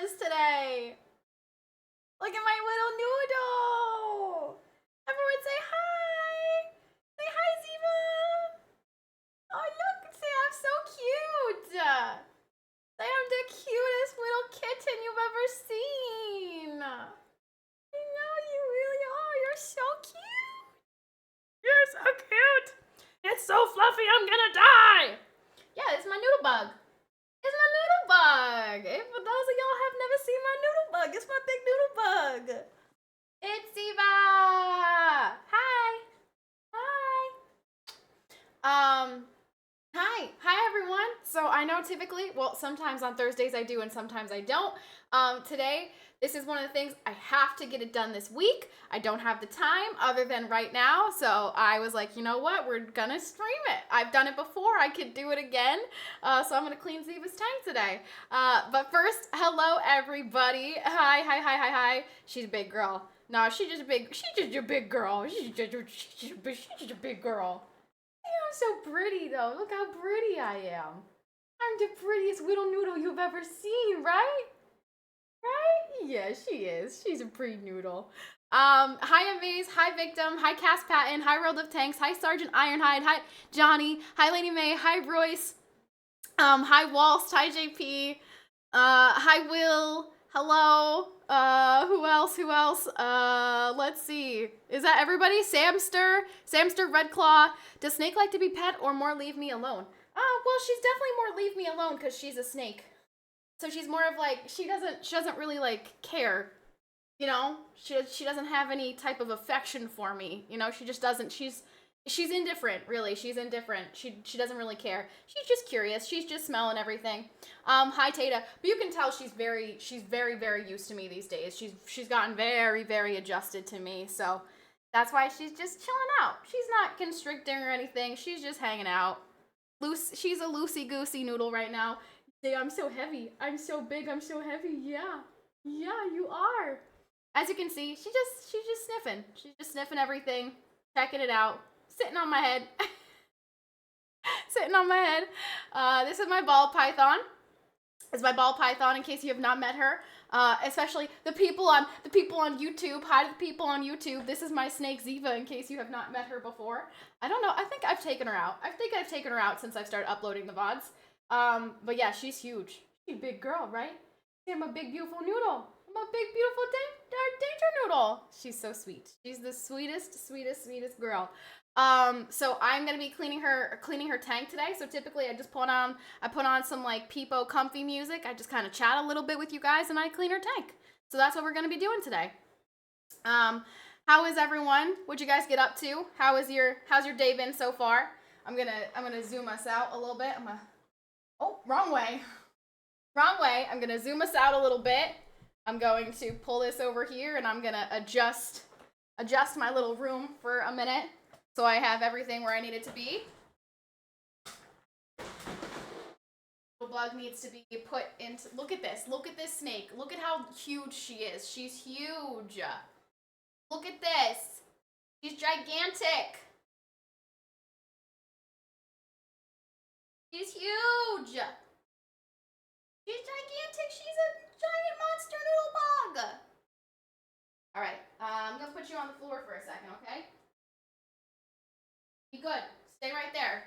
subscribers today. Look at my little noodle. Everyone say hi. Say hi, Ziva. Oh, look. Say I'm so cute. Say I'm the cutest little kitten you've ever seen. I know you really are. You're so cute. You're so cute. It's so fluffy, I'm gonna die. Yeah, it's my noodle bug. It's my noodle bug. If for those of y'all have never seen my noodle bug, it's my big noodle bug. It's Ziva. Hi. Hi everyone. So I know typically, well, sometimes on Thursdays I do and sometimes I don't. Today, this is one of the things I have to get it done this week. I don't have the time other than right now, so I was like, you know what? We're gonna stream it. I've done it before. I could do it again. So I'm gonna clean Ziva's tank today. But first, hello everybody. Hi. She's a big girl. No, she's just a big girl. She's just a big girl. I'm so pretty though. Look how pretty I am. I'm the prettiest little noodle you've ever seen, right? Right? Yeah, she is. She's a pretty noodle. Hi Amaze, hi Victim, hi Cass Patton, hi World of Tanks, hi Sergeant Ironhide, hi Johnny, hi Lady May, hi Royce, hi Walst, hi JP, hi Will, hello, who else? Let's see. Is that everybody? Samster, Redclaw. Does Snake like to be pet or more leave me alone? Well, she's definitely more leave me alone because she's a snake. So she's more of like, she doesn't really like care, you know? She doesn't have any type of affection for me, you know? She just doesn't, she's indifferent, really. She's indifferent. She doesn't really care. She's just curious. She's just smelling everything. Hi Tata. But you can tell she's very used to me these days. She's gotten very adjusted to me. So that's why she's just chilling out. She's not constricting or anything. She's just hanging out. She's a loosey-goosey noodle right now. Say, I'm so heavy. I'm so big. I'm so heavy. Yeah, you are. As you can see, she's just sniffing. She's just sniffing everything, checking it out, sitting on my head. Sitting on my head. This is my ball python. It's my ball python. In case you have not met her, especially the people on YouTube. Hi to the people on YouTube. This is my snake Ziva. In case you have not met her before, I don't know. I think I've taken her out. Since I've started uploading the VODs. But yeah, she's huge. She's a big girl, right? I'm a big, beautiful noodle. I'm a big, beautiful danger noodle. She's so sweet. She's the sweetest girl. So I'm gonna be cleaning her tank today. So typically I put on some like peepo comfy music. I just kind of chat a little bit with you guys and I clean her tank. So that's what we're gonna be doing today. How is everyone? What'd you guys get up to? How's your day been so far? I'm gonna zoom us out a little bit. Oh, wrong way. I'm gonna zoom us out a little bit. I'm going to pull this over here and I'm gonna adjust my little room for a minute so I have everything where I need it to be. The bug needs to be put into, look at this snake. Look at how huge she is. She's huge. Look at this. She's gigantic. She's huge. She's gigantic. She's a giant monster noodle bug. All right, I'm gonna put you on the floor for a second, okay? Be good. Stay right there.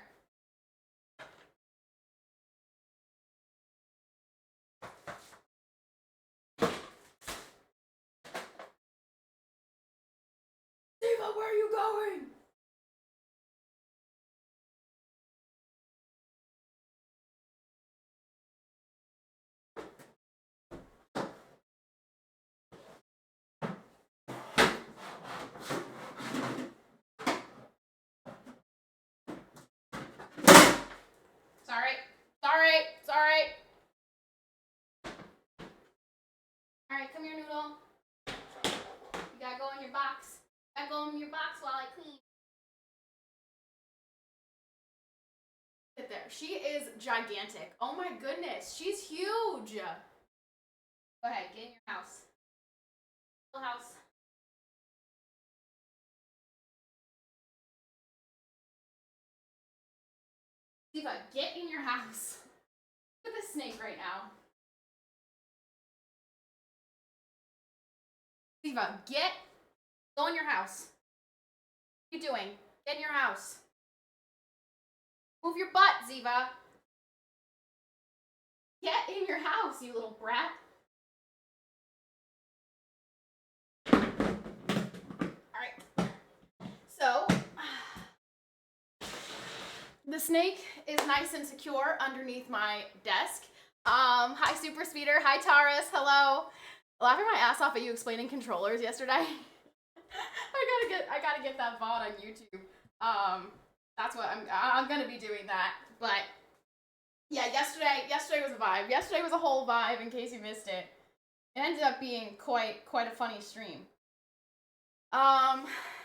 Ziva, where are you going? Sorry. All right, come here, noodle. You gotta go in your box. While I clean. Sit there. She is gigantic. Oh my goodness, she's huge. Go ahead, get in your house. Little house. Ziva, get in your house. Look at this snake right now. Ziva, go in your house. What are you doing? Get in your house. Move your butt, Ziva. Get in your house, you little brat. Alright. So, the snake is nice and secure underneath my desk. Hi Super Speeder. Hi Taurus. Hello. Laughing my ass off at you explaining controllers yesterday. I gotta get that VOD on YouTube. That's what I'm gonna be doing that. But yeah, yesterday was a vibe. Yesterday was a whole vibe. In case you missed it, it ended up being quite a funny stream.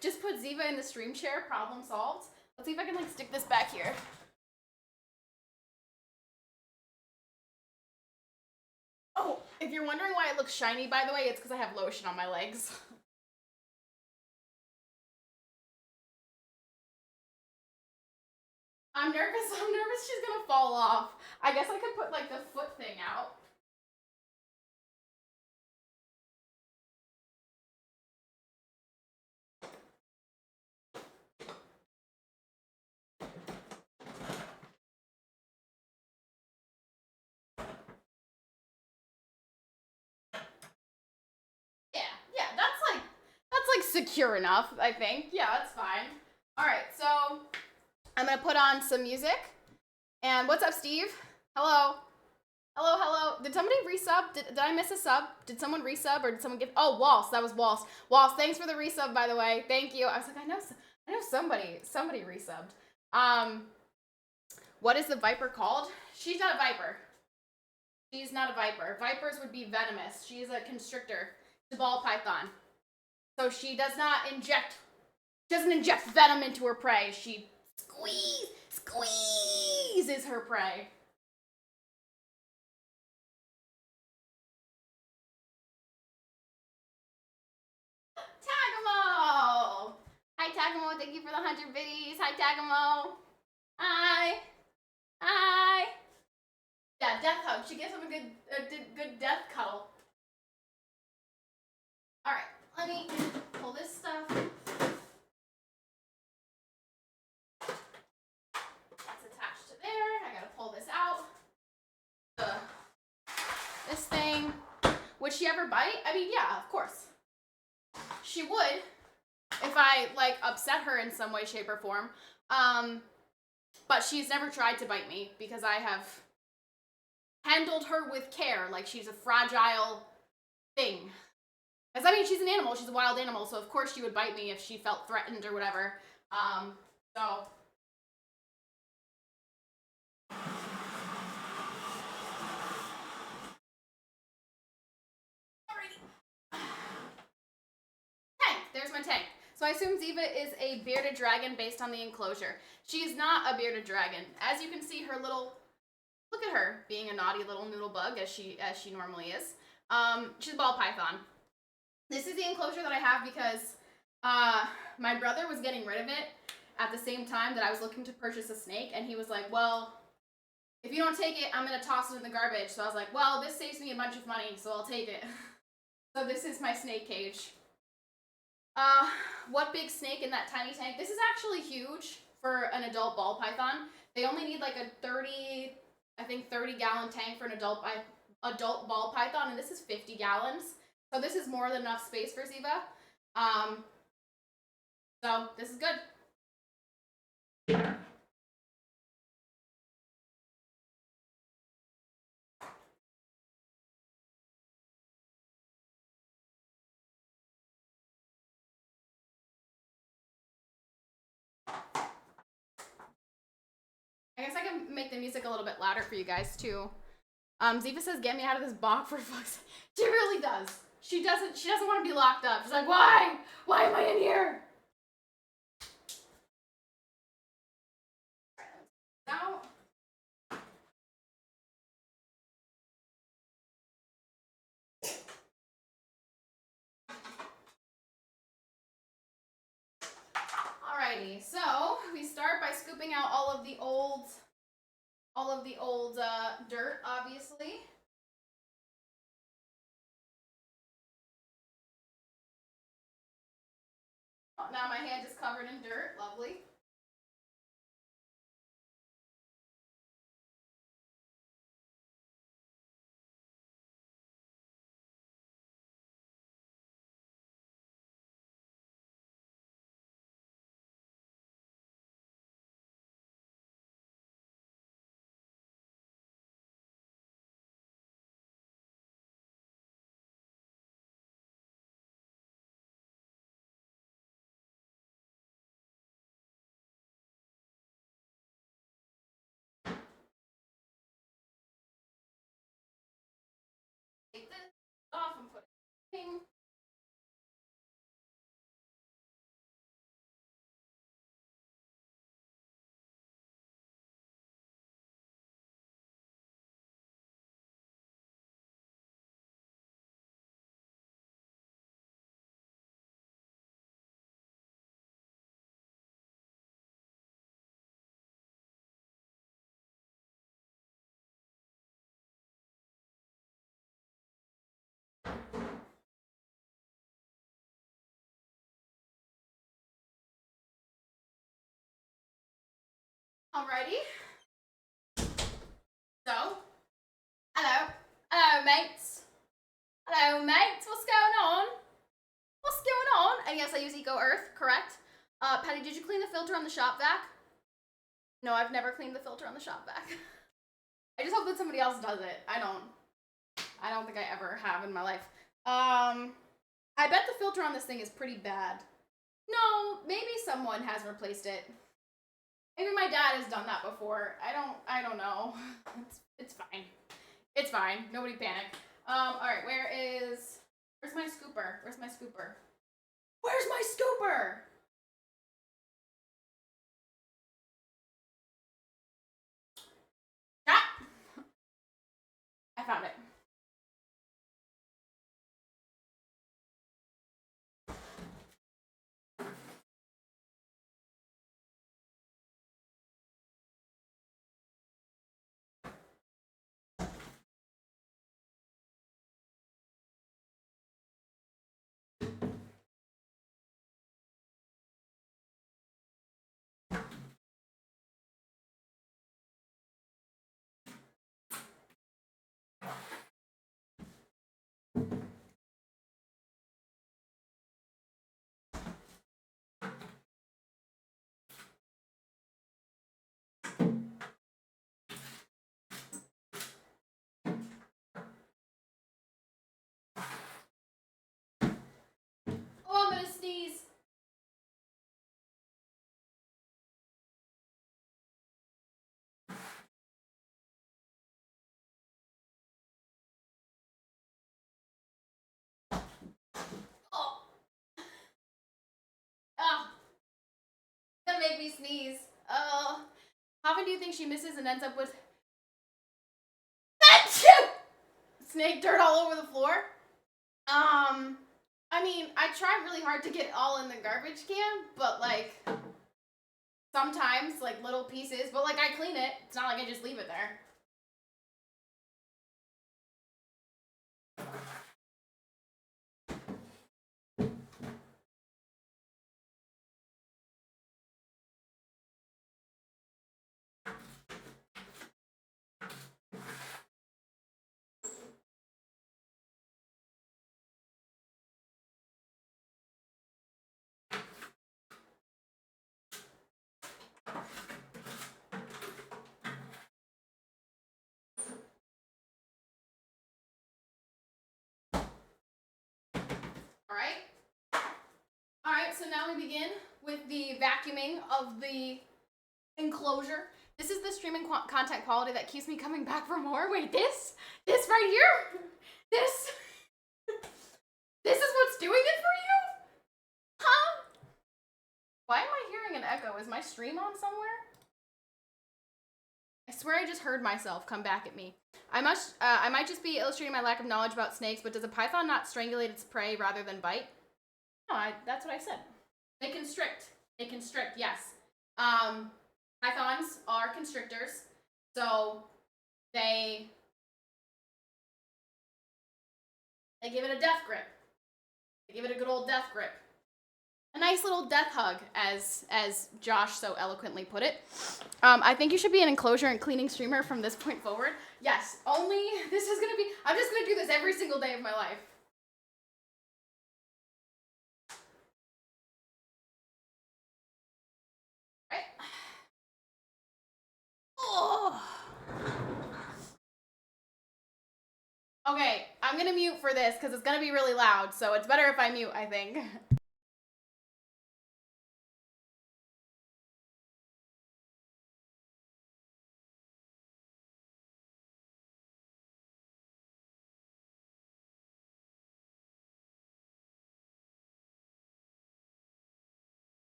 Just put Ziva in the stream chair. Problem solved. Let's see if I can like stick this back here. Oh, if you're wondering why it looks shiny, by the way, it's because I have lotion on my legs. I'm nervous she's gonna fall off. I guess I could put like the foot thing out. Yeah, that's like secure enough, I think. Yeah, that's fine. Alright, so I'm gonna put on some music. And what's up, Steve? Hello. Hello. Did somebody resub? Did I miss a sub? Did someone resub or did someone give? Oh, Waltz. That was Waltz. Waltz, thanks for the resub, by the way. Thank you. I was like, I know somebody resubbed. What is the viper called? She's not a viper. She's not a viper. Vipers would be venomous. She's a constrictor. She's a ball python. So she doesn't inject venom into her prey. She squeezes her prey. Tagamo! Hi, Tagamo. Thank you for the 100 biddies. Hi, Tagamo. Hi. Yeah, death hug. She gives him a good death cuddle. All right, let me pull this stuff. That's attached to there. I gotta pull this out. This thing. Would she ever bite? I mean, yeah, of course. She would if I like upset her in some way, shape, or form. But she's never tried to bite me because I have handled her with care like she's a fragile thing. Because, I mean, she's an animal. She's a wild animal, so of course she would bite me if she felt threatened or whatever. So... Alrighty. Tank! There's my tank. So I assume Ziva is a bearded dragon based on the enclosure. She is not a bearded dragon. As you can see, her little... Look at her, being a naughty little noodle bug, as she normally is. She's a ball python. This is the enclosure that I have because my brother was getting rid of it at the same time that I was looking to purchase a snake, and he was like, well, if you don't take it, I'm going to toss it in the garbage. So I was like, well, this saves me a bunch of money, so I'll take it. So this is my snake cage. What big snake in that tiny tank? This is actually huge for an adult ball python. They only need like a 30 gallon tank for an adult ball python, and this is 50 gallons. So this is more than enough space for Ziva. So this is good. I guess I can make the music a little bit louder for you guys too. Ziva says, "Get me out of this box for fuck's sake." She really does. She doesn't want to be locked up. She's like, why? Why am I in here? Out. Alrighty, so we start by scooping out all of the old dirt, obviously. now my hand is covered in dirt. Lovely. Take this off and put it in. Alrighty. So, hello mates. Hello mates, what's going on? What's going on? And yes, I use Eco Earth, correct? Patty, did you clean the filter on the shop vac? No, I've never cleaned the filter on the shop vac. I just hope that somebody else does it. I don't think I ever have in my life. I bet the filter on this thing is pretty bad. No, maybe someone has replaced it. Maybe my dad has done that before. I don't know. It's fine. It's fine. Nobody panic. Alright, where's my scooper? Where's my scooper? Where's my scooper? Ah! I found it. Oh, I'm gonna sneeze. Oh. Oh. That make me sneeze. Oh. How often do you think she misses and ends up with snake dirt all over the floor? I mean, I try really hard to get it all in the garbage can, but like sometimes like little pieces, but like I clean it. It's not like I just leave it there. Alright, so now we begin with the vacuuming of the enclosure. This is the streaming content quality that keeps me coming back for more. Wait, this right here? This is what's doing it for you? Huh? Why am I hearing an echo? Is my stream on somewhere? I swear I just heard myself come back at me. I might just be illustrating my lack of knowledge about snakes, but does a python not strangulate its prey rather than bite? No, that's what I said. They constrict. They constrict, yes. Pythons are constrictors, so they give it a death grip. They give it a good old death grip. A nice little death hug, as Josh so eloquently put it. I think you should be an enclosure and cleaning streamer from this point forward. Yes, only this is gonna be. I'm just gonna do this every single day of my life. Right? Oh. Okay, I'm gonna mute for this because it's gonna be really loud. So it's better if I mute, I think.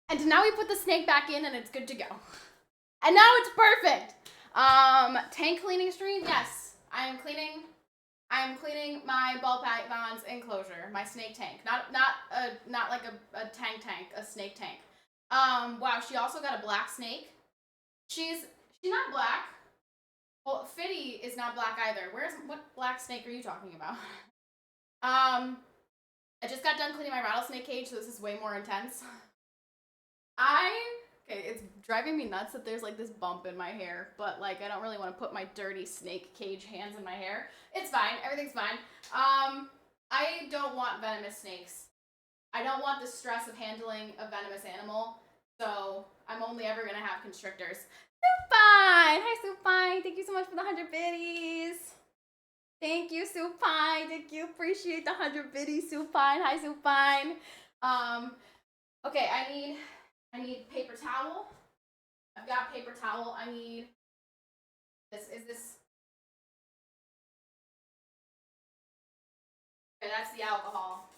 And now we put the snake back in and it's good to go. And now it's perfect. Tank cleaning stream, yes. I am cleaning my ball python's enclosure, my snake tank. Not like a tank, a snake tank. Wow, she also got a black snake. She's not black. Well, Fitty is not black either. What black snake are you talking about? I just got done cleaning my rattlesnake cage, so this is way more intense. Okay, it's driving me nuts that there's like this bump in my hair, but like I don't really want to put my dirty snake cage hands in my hair. It's fine, everything's fine. I don't want venomous snakes. I don't want the stress of handling a venomous animal, so I'm only ever gonna have constrictors. Supine! Hi Supine! Thank you so much for the 100 biddies! Thank you, Supine! Thank you, appreciate the 100 biddies, Supine! Hi Supine! Okay, I need paper towel. I've got paper towel. I need this. Is this? Okay, that's the alcohol.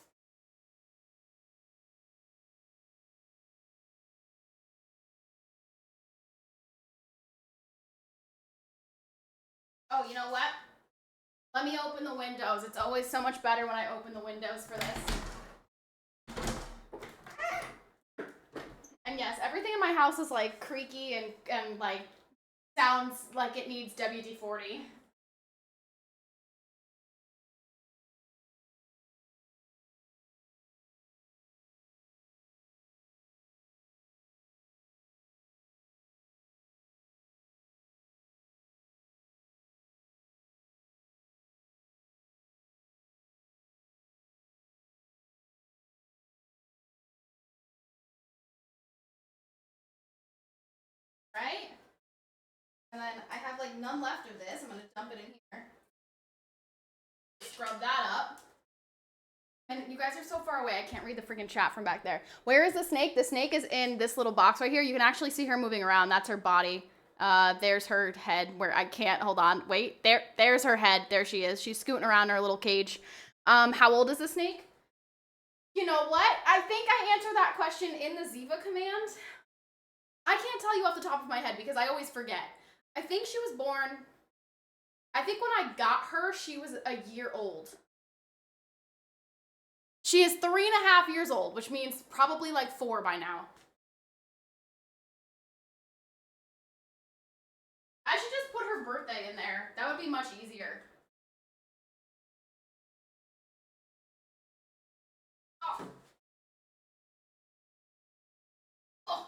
Oh, you know what? Let me open the windows. It's always so much better when I open the windows for this. And yes, everything in my house is like creaky and like sounds like it needs WD-40. Right? And then I have like none left of this. I'm gonna dump it in here. Scrub that up. And you guys are so far away, I can't read the freaking chat from back there. Where is the snake? The snake is in this little box right here. You can actually see her moving around. That's her body. There's her head where I can't, hold on. Wait, there's her head. There she is. She's scooting around in her little cage. How old is the snake? You know what? I think I answered that question in the Ziva command. I can't tell you off the top of my head because I always forget. I think she was born, I think when I got her, she was a year old. She is 3.5 years old, which means probably like 4 by now. I should just put her birthday in there. That would be much easier. Oh. Oh.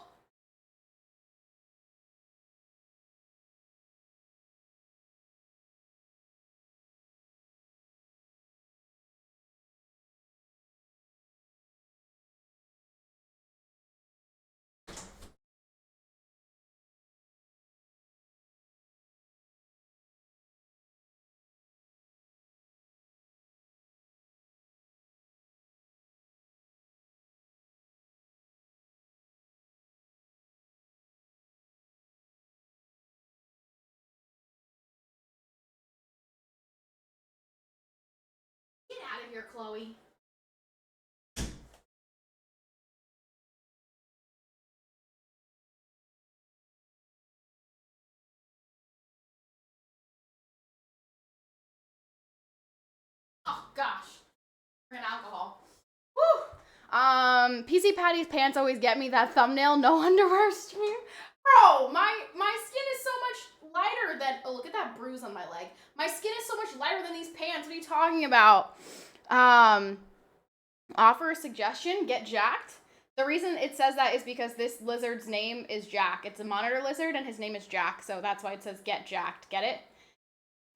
Get out of here, Chloe. Oh gosh, we're in alcohol. Woo! PCPatty's pants always get me that thumbnail, no underwear stream. Bro, my skin is so much lighter than, oh, look at that bruise on my leg. My skin is so much lighter than these pants. What are you talking about? Offer a suggestion, get jacked. The reason it says that is because this lizard's name is Jack. It's a monitor lizard and his name is Jack, so that's why it says get jacked. Get it?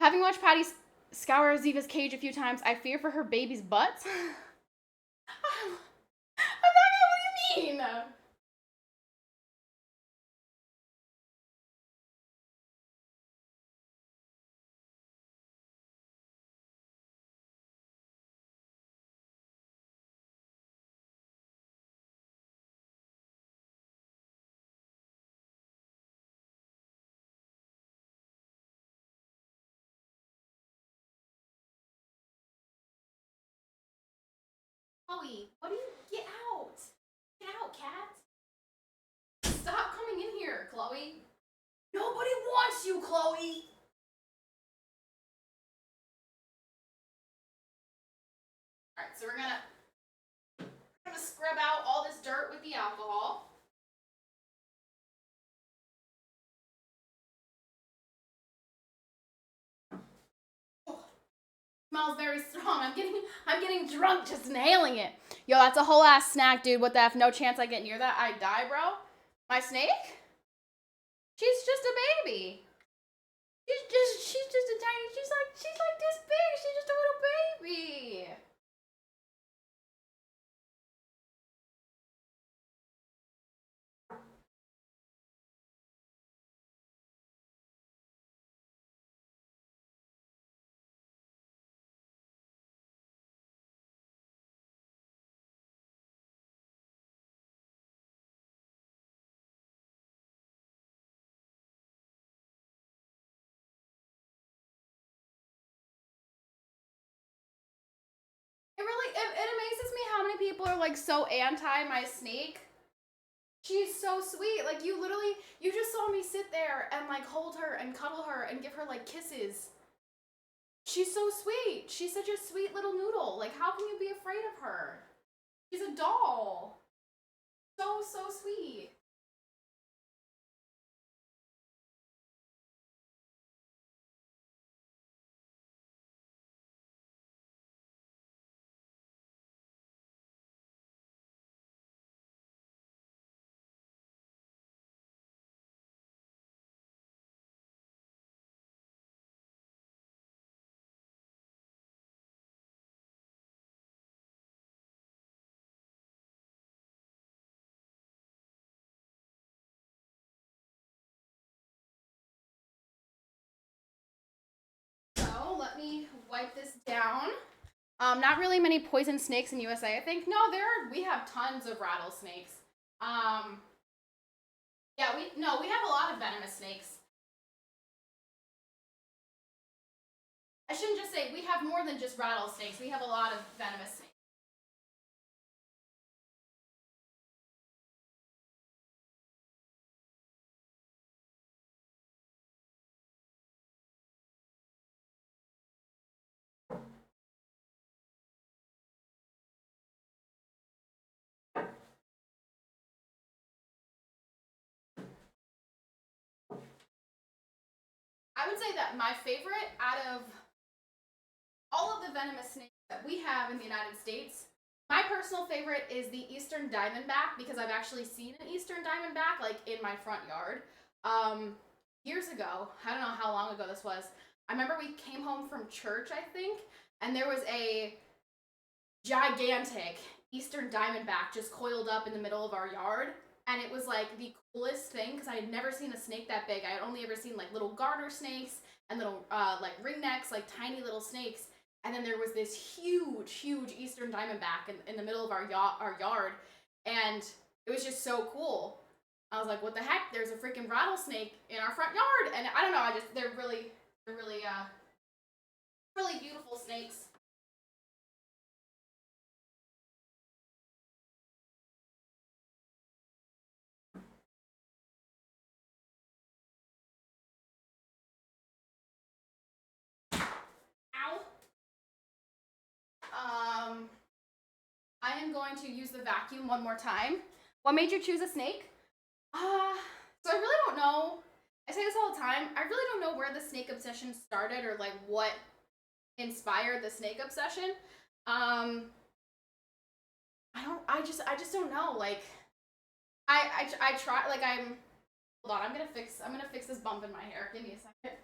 Having watched Patty scour Ziva's cage a few times, I fear for her baby's butt. I'm not gonna, what do you mean? Chloe, what do you, get out? Get out, cat. Stop coming in here, Chloe. Nobody wants you, Chloe. All right, so we're gonna scrub out all this dirt with the alcohol. Smells very strong. I'm getting drunk just inhaling it. Yo, that's a whole ass snack, dude. What the F? No chance I get near that. I die, bro. My snake? She's just a baby. She's just a tiny, she's like this big. She's just a little baby. It amazes me how many people are like so anti my snake. She's so sweet. Like you just saw me sit there and like hold her and cuddle her and give her like kisses. She's so sweet. She's such a sweet little noodle. Like how can you be afraid of her? She's a doll. So sweet. So let me wipe this down. Not really many poison snakes in USA, I think. No, we have tons of rattlesnakes. Yeah, we have a lot of venomous snakes. I shouldn't just say we have more than just rattlesnakes. We have a lot of venomous snakes. I would say that my favorite out of all of the venomous snakes that we have in the United States, my personal favorite is the Eastern Diamondback because I've actually seen an Eastern Diamondback like in my front yard. Years ago, I don't know how long ago this was. I remember we came home from church, I think, and there was a gigantic Eastern Diamondback just coiled up in the middle of our yard. And it was like the coolest thing because I had never seen a snake that big. I had only ever seen like little garter snakes and little like ringnecks, like tiny little snakes. And then there was this huge Eastern Diamondback in the middle of our yard. And it was just so cool. I was like, what the heck? There's a freaking rattlesnake in our front yard. And I don't know, they're really really beautiful snakes. Ow. going to use the vacuum one more time. What made you choose a snake? So I really don't know. I say this all the time. I really don't know where the snake obsession started or like what inspired the snake obsession. I just don't know. Like I try, like hold on, I'm gonna fix this bump in my hair. Give me a second.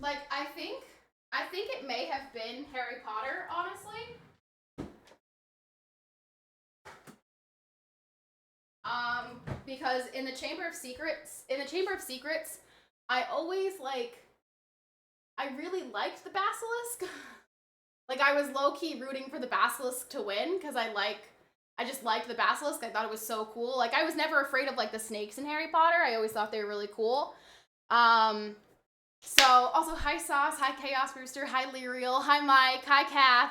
Like I think it may have been Harry Potter, honestly. Because in the Chamber of Secrets, I always I really liked the basilisk. Like I was low key rooting for the basilisk to win because I just liked the basilisk. I thought it was so cool. Like I was never afraid of like the snakes in Harry Potter. I always thought they were really cool. So also hi Sauce, hi Chaos Rooster, hi Lyriel, hi Mike, hi Kath,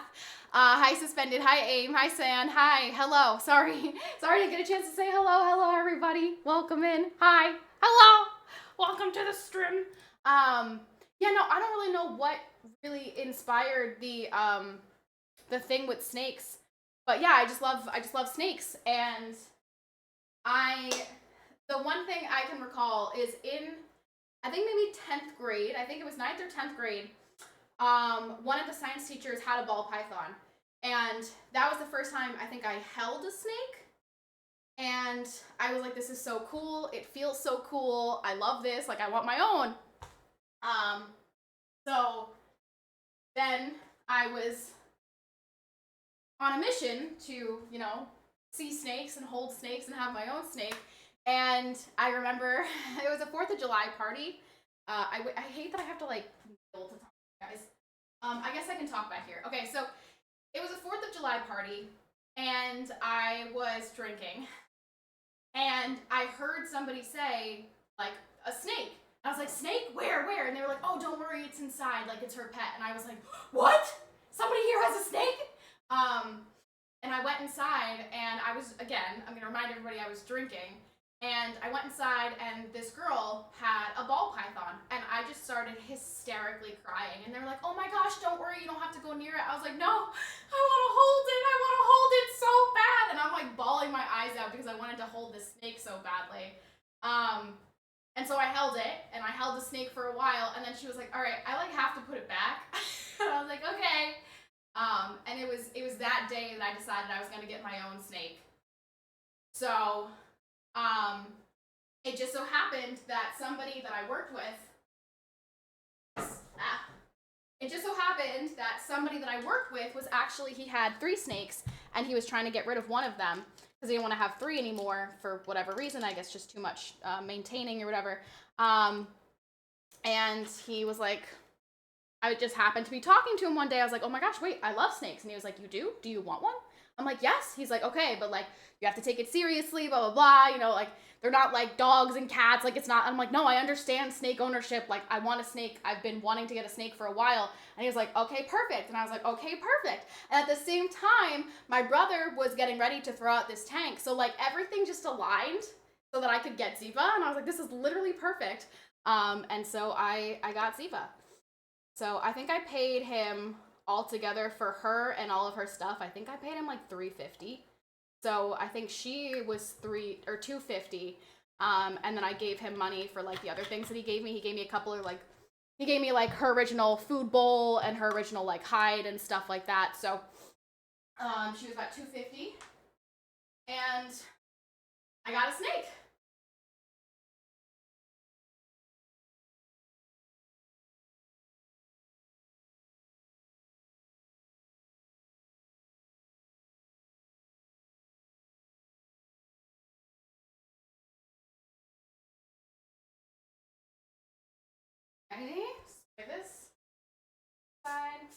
hi Suspended, hi Aim, hi San, hi, hello. Sorry to get a chance to say hello everybody. Welcome in. Hi, hello, welcome to the stream. Yeah, no, I don't really know what really inspired the thing with snakes, but yeah, I just love snakes, and the one thing I can recall is in I think maybe 10th grade, I think it was 9th or 10th grade, one of the science teachers had a ball python. And that was the first time I think I held a snake. And I was like, this is so cool. It feels so cool. I love this. Like, I want my own. So then I was on a mission to, see snakes and hold snakes and have my own snake. And I remember it was a 4th of July party. I hate that I have to like kneel to talk to you guys. I guess I can talk back here. Okay, so it was a 4th of July party, and I was drinking, and I heard somebody say like a snake. I was like, snake? Where? And they were like, oh, don't worry, it's inside. Like it's her pet. And I was like, what? Somebody here has a snake? And I went inside, and I was, again, I'm gonna remind everybody I was drinking. And I went inside, and this girl had a ball python, and I just started hysterically crying. And they were like, oh my gosh, don't worry, you don't have to go near it. I was like, no, I want to hold it so bad. And I'm like bawling my eyes out because I wanted to hold this snake so badly. And so I held it, and I held the snake for a while, and then she was like, all right, I like have to put it back. And I was like, okay. And it was that day that I decided I was gonna get my own snake. So it just so happened that somebody that I worked with, was actually, he had 3 snakes, and he was trying to get rid of one of them because he didn't want to have 3 anymore for whatever reason. I guess just too much maintaining or whatever. And he was like, I just happened to be talking to him one day. I was like, oh my gosh, wait, I love snakes. And he was like, you do? Do you want one? I'm like, yes. He's like, okay, but like, you have to take it seriously, blah, blah, blah. Like, they're not like dogs and cats. Like, it's not. I'm like, no, I understand snake ownership. Like, I want a snake. I've been wanting to get a snake for a while. And he was like, okay, perfect. And I was like, okay, perfect. And at the same time, my brother was getting ready to throw out this tank. So, like, everything just aligned so that I could get Ziva. And I was like, this is literally perfect. And so I got Ziva. So I think I paid him altogether for her and all of her stuff. I think I paid him like $350. So I think she was $250. And then I gave him money for like the other things that he gave me. He gave me a couple of like, he gave me like her original food bowl and her original like hide and stuff like that. So she was about $250. And I got a snake. Ready? Like this. Side.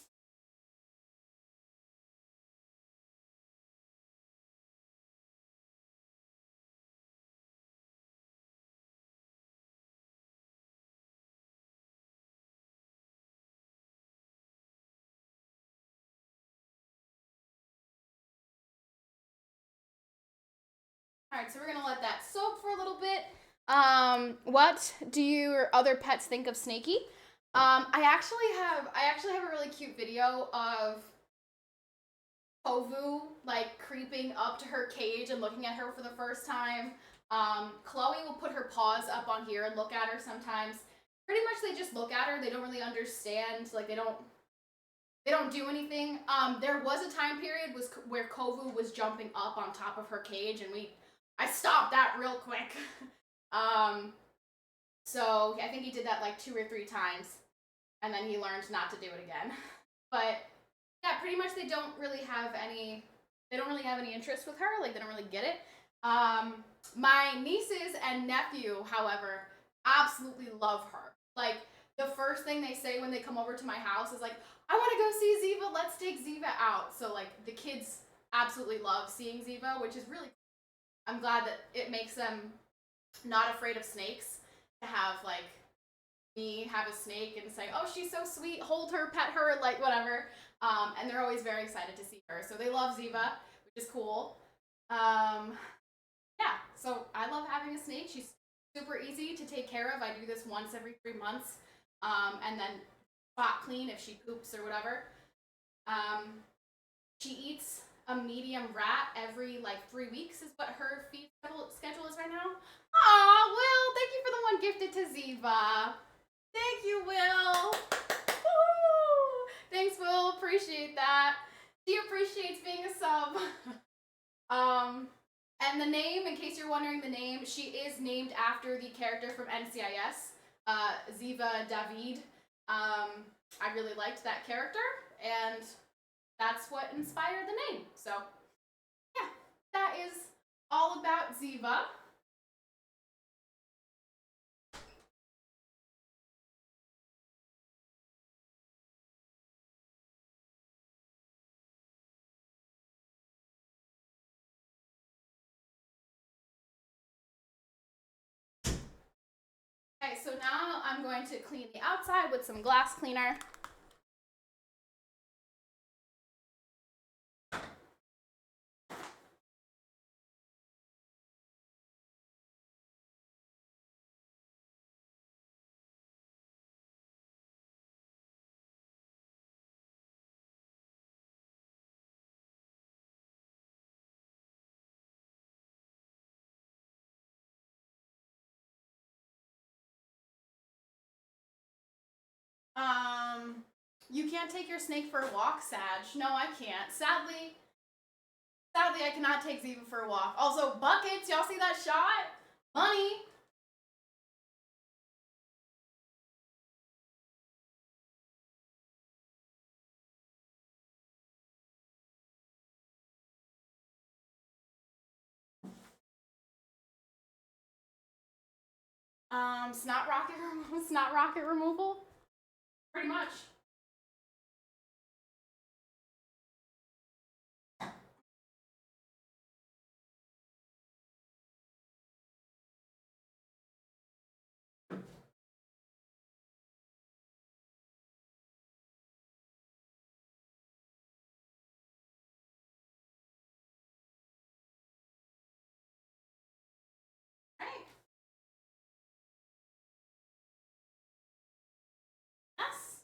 right, so we're gonna let that soak for a little bit. What do your other pets think of Snakey? I actually have a really cute video of Kovu like creeping up to her cage and looking at her for the first time. Chloe will put her paws up on here and look at her sometimes. Pretty much they just look at her. They don't really understand. Like they don't do anything. There was a time period where Kovu was jumping up on top of her cage, and I stopped that real quick. So I think he did that like 2 or 3 times, and then he learned not to do it again. But yeah, pretty much they don't really have any interest with her. Like they don't really get it. My nieces and nephew, however, absolutely love her. Like the first thing they say when they come over to my house is like, I want to go see Ziva. Let's take Ziva out. So like the kids absolutely love seeing Ziva, which is really cool. I'm glad that it makes them not afraid of snakes to have like me have a snake and say, oh, she's so sweet, hold her, pet her, like whatever. And they're always very excited to see her. So they love Ziva, which is cool. Yeah, so I love having a snake. She's super easy to take care of. I do this once every 3 months. And then spot clean if she poops or whatever. She eats a medium rat every like 3 weeks is what her feed schedule is right now. Aw, Will, thank you for the one gifted to Ziva. Thank you, Will. Woo! Thanks, Will. Appreciate that. She appreciates being a sub. And the name, in case you're wondering the name, she is named after the character from NCIS, Ziva David. I really liked that character, and that's what inspired the name. So, yeah, that is all about Ziva. Okay, so now I'm going to clean the outside with some glass cleaner. You can't take your snake for a walk, Sag. No, I can't. Sadly, I cannot take Ziva for a walk. Also, buckets. Y'all see that shot? Money. Snot rocket removal. Pretty much. Right. Yes.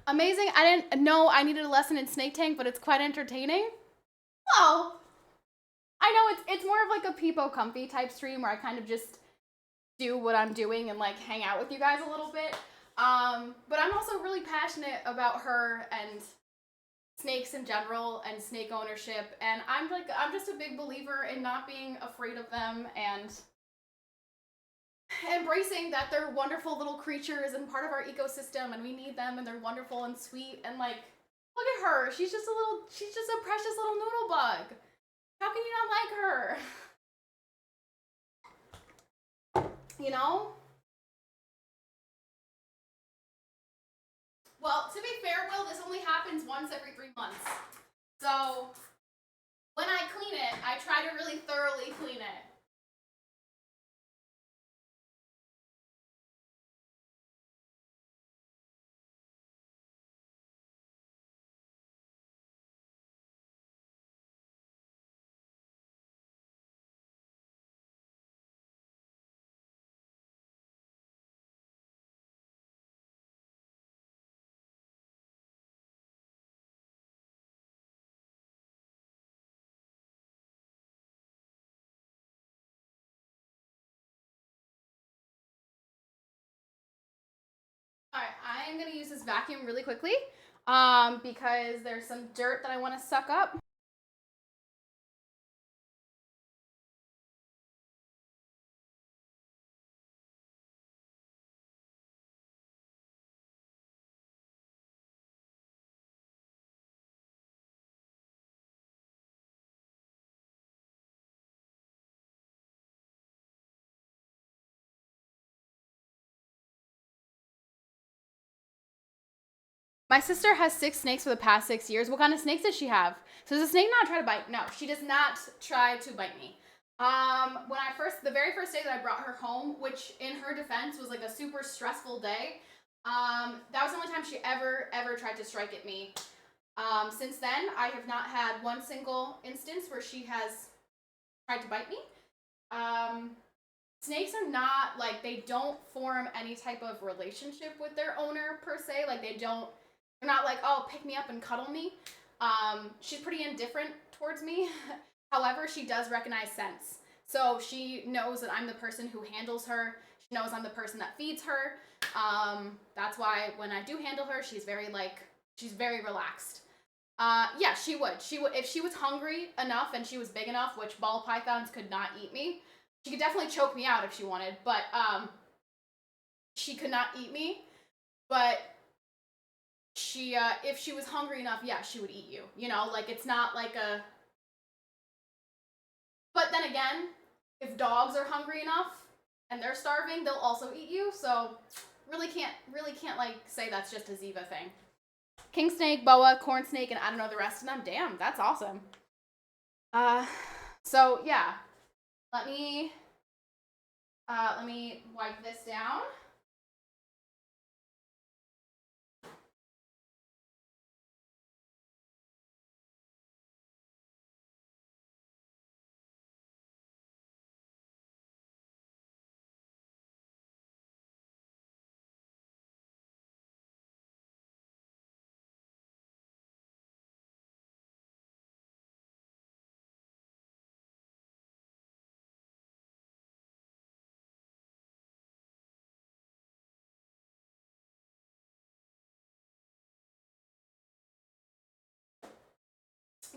Amazing. I didn't know I needed a lesson in Snake Tank, but it's quite entertaining. Well, I know it's more of like a Peepo Comfy type stream where I kind of just do what I'm doing and like hang out with you guys a little bit. But I'm also really passionate about her and snakes in general and snake ownership, and I'm just a big believer in not being afraid of them and embracing that they're wonderful little creatures and part of our ecosystem, and we need them, and they're wonderful and sweet, and like look at her, she's just a precious little noodle bug. How can you not like her? You know? Well, to be fair, Will, this only happens once every 3 months. So when I clean it, I try to really thoroughly clean it. am going to use this vacuum really quickly because there's some dirt that I want to suck up. My sister has 6 snakes for the past 6 years. What kind of snakes does she have? So does a snake not try to bite? No, she does not try to bite me. When the very first day that I brought her home, which in her defense was like a super stressful day, that was the only time she ever tried to strike at me. Since then, I have not had one single instance where she has tried to bite me. Snakes are not like, they don't form any type of relationship with their owner per se. Like they're not like, oh, pick me up and cuddle me. She's pretty indifferent towards me. However, she does recognize scents. So she knows that I'm the person who handles her. She knows I'm the person that feeds her. That's why when I do handle her, she's very relaxed. Yeah, she would. If she was hungry enough and she was big enough, which ball pythons could not eat me. She could definitely choke me out if she wanted, but she could not eat me. But if she was hungry enough, yeah, she would eat you. You know, like it's not like a. But then again, if dogs are hungry enough and they're starving, they'll also eat you. So really can't like say that's just a Ziva thing. King snake, boa, corn snake, and I don't know the rest of them. Damn, that's awesome. So yeah, let me wipe this down.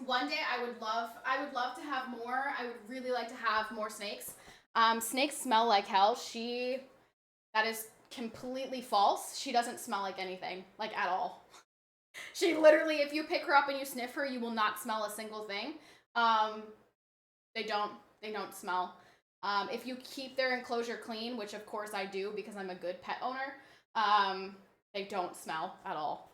One day I would love to have more. I would really like to have more snakes. Snakes smell like hell. That is completely false. She doesn't smell like anything, like at all. She literally, if you pick her up and you sniff her, you will not smell a single thing. They don't smell. If you keep their enclosure clean, which of course I do because I'm a good pet owner, they don't smell at all.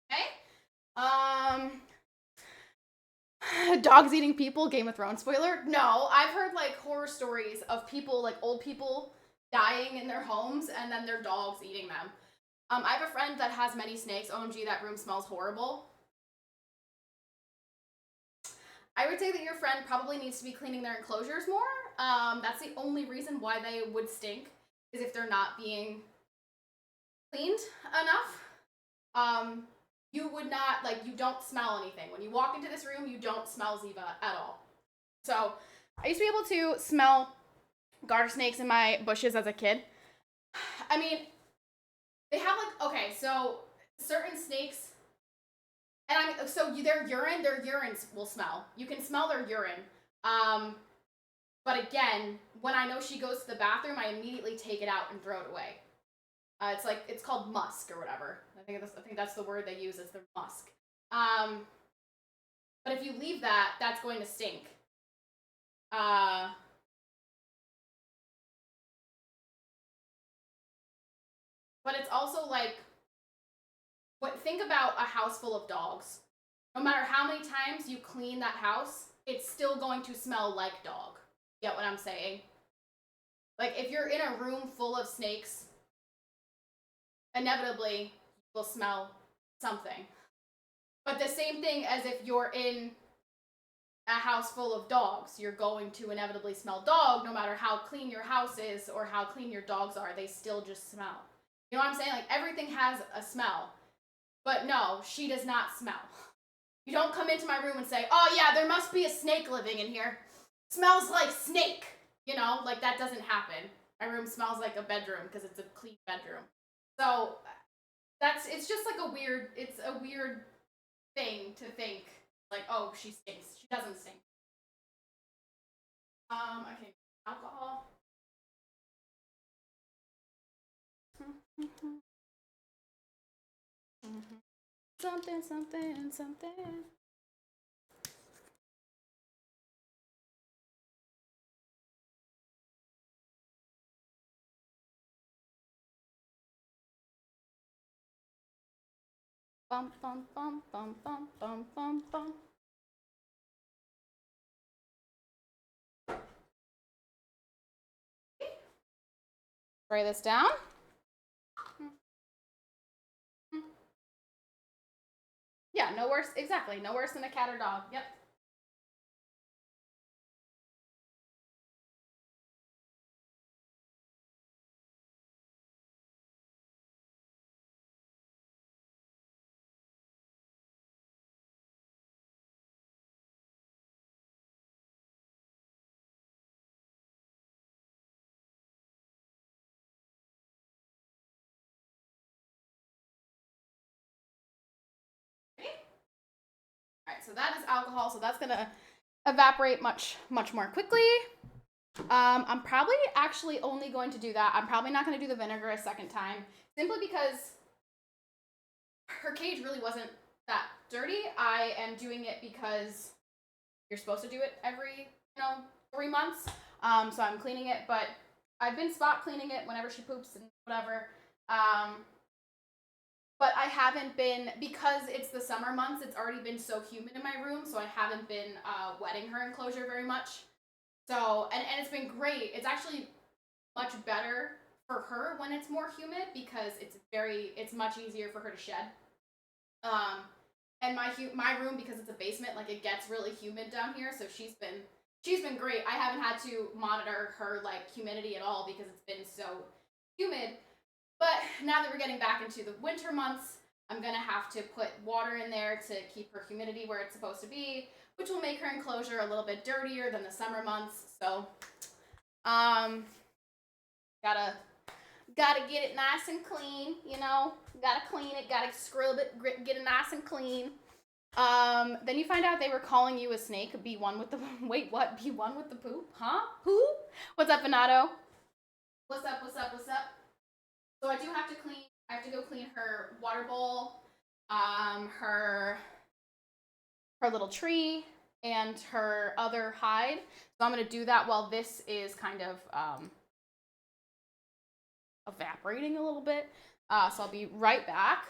Okay. Dogs eating people, Game of Thrones spoiler? No, I've heard like horror stories of people, like old people dying in their homes and then their dogs eating them. I have a friend that has many snakes. OMG, that room smells horrible. I would say that your friend probably needs to be cleaning their enclosures more. That's the only reason why they would stink, is if they're not being cleaned enough. You would not, like, you don't smell anything. When you walk into this room, you don't smell Ziva at all. So, I used to be able to smell garter snakes in my bushes as a kid. I mean, they have, like, okay, so certain snakes, and their urines will smell. You can smell their urine. But again, when I know she goes to the bathroom, I immediately take it out and throw it away. It's called musk or whatever. I think that's the word they use, is the musk. But if you leave that, that's going to stink. But it's also like think about a house full of dogs. No matter how many times you clean that house, it's still going to smell like dog. Get what I'm saying? Like if you're in a room full of snakes, inevitably you will smell something. But the same thing as if you're in a house full of dogs, you're going to inevitably smell dog no matter how clean your house is or how clean your dogs are. They still just smell. You know what I'm saying? Like everything has a smell. But no, she does not smell. You don't come into my room and say, oh yeah, there must be a snake living in here. Smells like snake. You know, like that doesn't happen. My room smells like a bedroom because it's a clean bedroom. So it's just like it's a weird thing to think like, oh, she stinks. She doesn't stink. Okay, alcohol. Something, something, something. Bum, bum, bum, bum, bum, bum, bum, bum. Spray this down. Yeah, no worse. Exactly. No worse than a cat or dog. Yep. All right, so that is alcohol. So that's gonna evaporate much more quickly. I'm probably actually only going to do that. I'm probably not going to do the vinegar a second time, simply because her cage really wasn't that dirty. I am doing it because you're supposed to do it every 3 months. So I'm cleaning it, but I've been spot cleaning it whenever she poops and whatever. But I haven't been, because it's the summer months, it's already been so humid in my room, so I haven't been wetting her enclosure very much. So, and it's been great. It's actually much better for her when it's more humid because it's much easier for her to shed. And my room, because it's a basement, like it gets really humid down here, so she's been great. I haven't had to monitor her like humidity at all because it's been so humid. But now that we're getting back into the winter months, I'm gonna have to put water in there to keep her humidity where it's supposed to be, which will make her enclosure a little bit dirtier than the summer months. So, gotta get it nice and clean. Gotta clean it, gotta scrub it, get it nice and clean. Then you find out they were calling you a snake. Be one with the wait, what? Be one with the poop? Huh? Who? What's up, Bernardo? What's up? What's up? What's up? So I do have to clean. I have to go clean her water bowl, her little tree, and her other hide. So I'm gonna do that while this is kind of evaporating a little bit. So I'll be right back.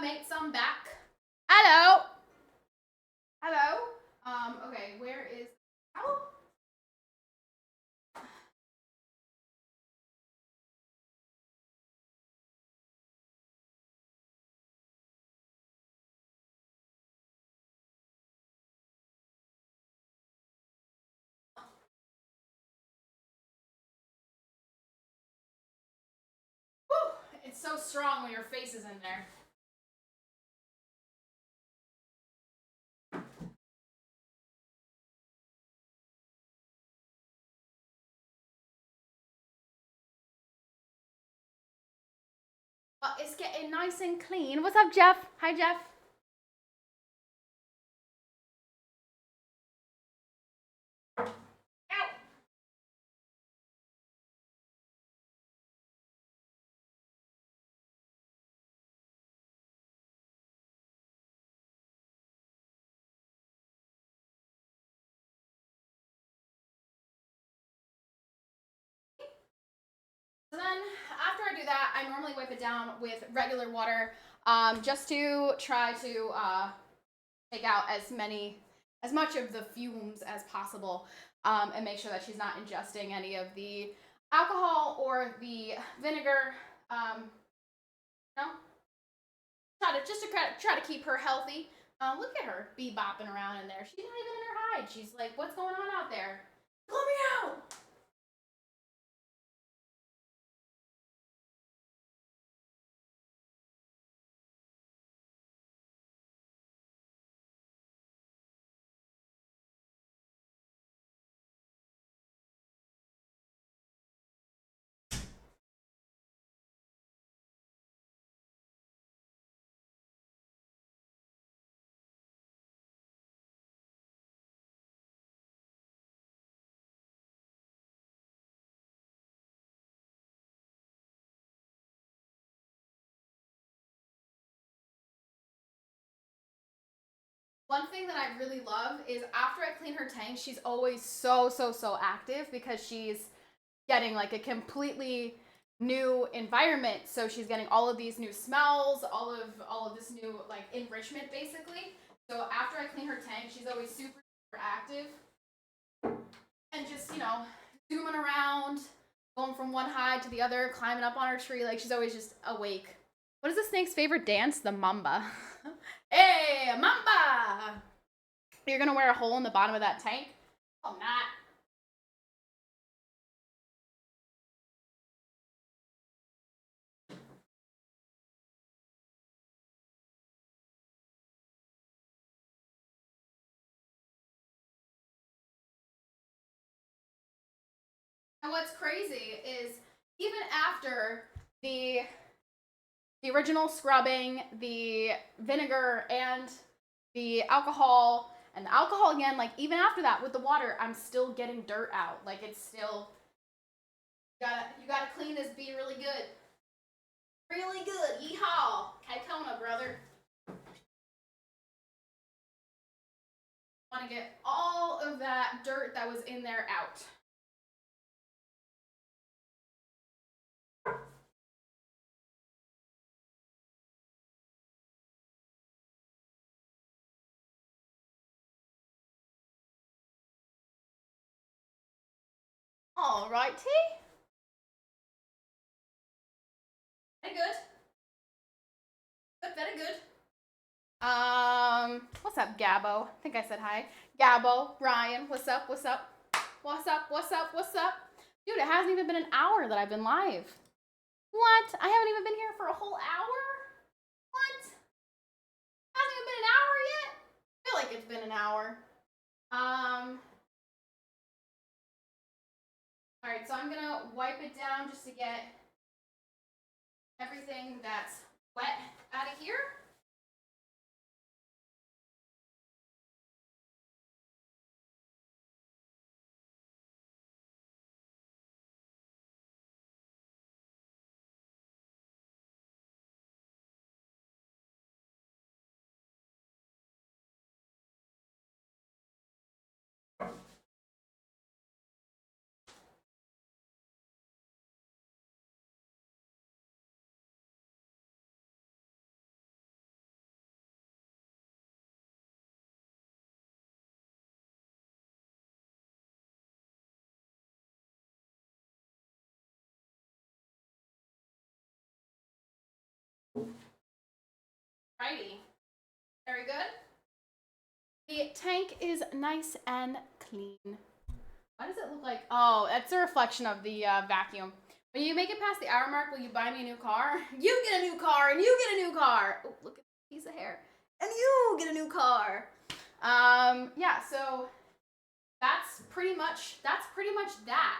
make some back. Hello. Hello. Okay, where is towel? Whew, it's so strong when your face is in there. It's getting nice and clean. What's up, Jeff? Hi, Jeff. Ow. So then after I do that, I normally wipe it down with regular water, just to try to take out as much of the fumes as possible, and make sure that she's not ingesting any of the alcohol or the vinegar. You know, try to keep her healthy. Look at her bopping around in there. She's not even in her hide. She's like, "What's going on out there? Let me out!" One thing that I really love is after I clean her tank, she's always so active because she's getting like a completely new environment. So she's getting all of these new smells, all of this new like enrichment basically. So after I clean her tank, she's always super active and just, zooming around, going from one hide to the other, climbing up on her tree. Like she's always just awake. What is the snake's favorite dance? The mamba. Hey, mamba! You're gonna wear a hole in the bottom of that tank? Oh, I'm not. And what's crazy is even after the original scrubbing, the vinegar and the alcohol, and the alcohol again, like even after that with the water, I'm still getting dirt out. Like it's still, you gotta clean this bee really good. Really good. Yeehaw. Kaitona, brother. Want to get all of that dirt that was in there out. All righty. Very good. Good, very good. What's up, Gabbo? I think I said hi. Gabbo, Ryan, what's up? What's up? What's up? What's up? What's up? Dude, it hasn't even been an hour that I've been live. What? I haven't even been here for a whole hour? What? Hasn't even been an hour yet? I feel like it's been an hour. All right, so I'm gonna wipe it down just to get everything that's wet out of here. Alrighty. Very good. The tank is nice and clean. Why does it look like... Oh, that's a reflection of the vacuum. When you make it past the hour mark, will you buy me a new car? You get a new car, and you get a new car. Oh, look at this piece of hair. And you get a new car. Yeah, so that's pretty much that.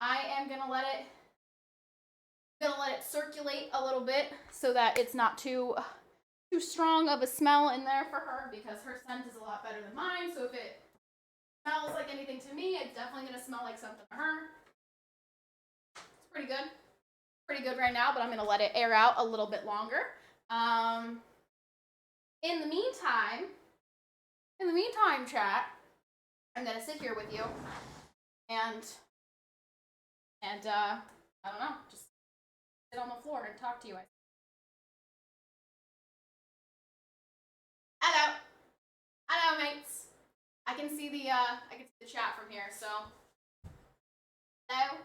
I am gonna let it circulate a little bit so that it's not too strong of a smell in there for her, because her scent is a lot better than mine. So if it smells like anything to me, it's definitely gonna smell like something to her. It's pretty good. Pretty good right now, but I'm gonna let it air out a little bit longer. In the meantime, chat, I'm gonna sit here with you and I don't know, just sit on the floor and talk to you. Hello, mates. I can see the chat from here. So, hello,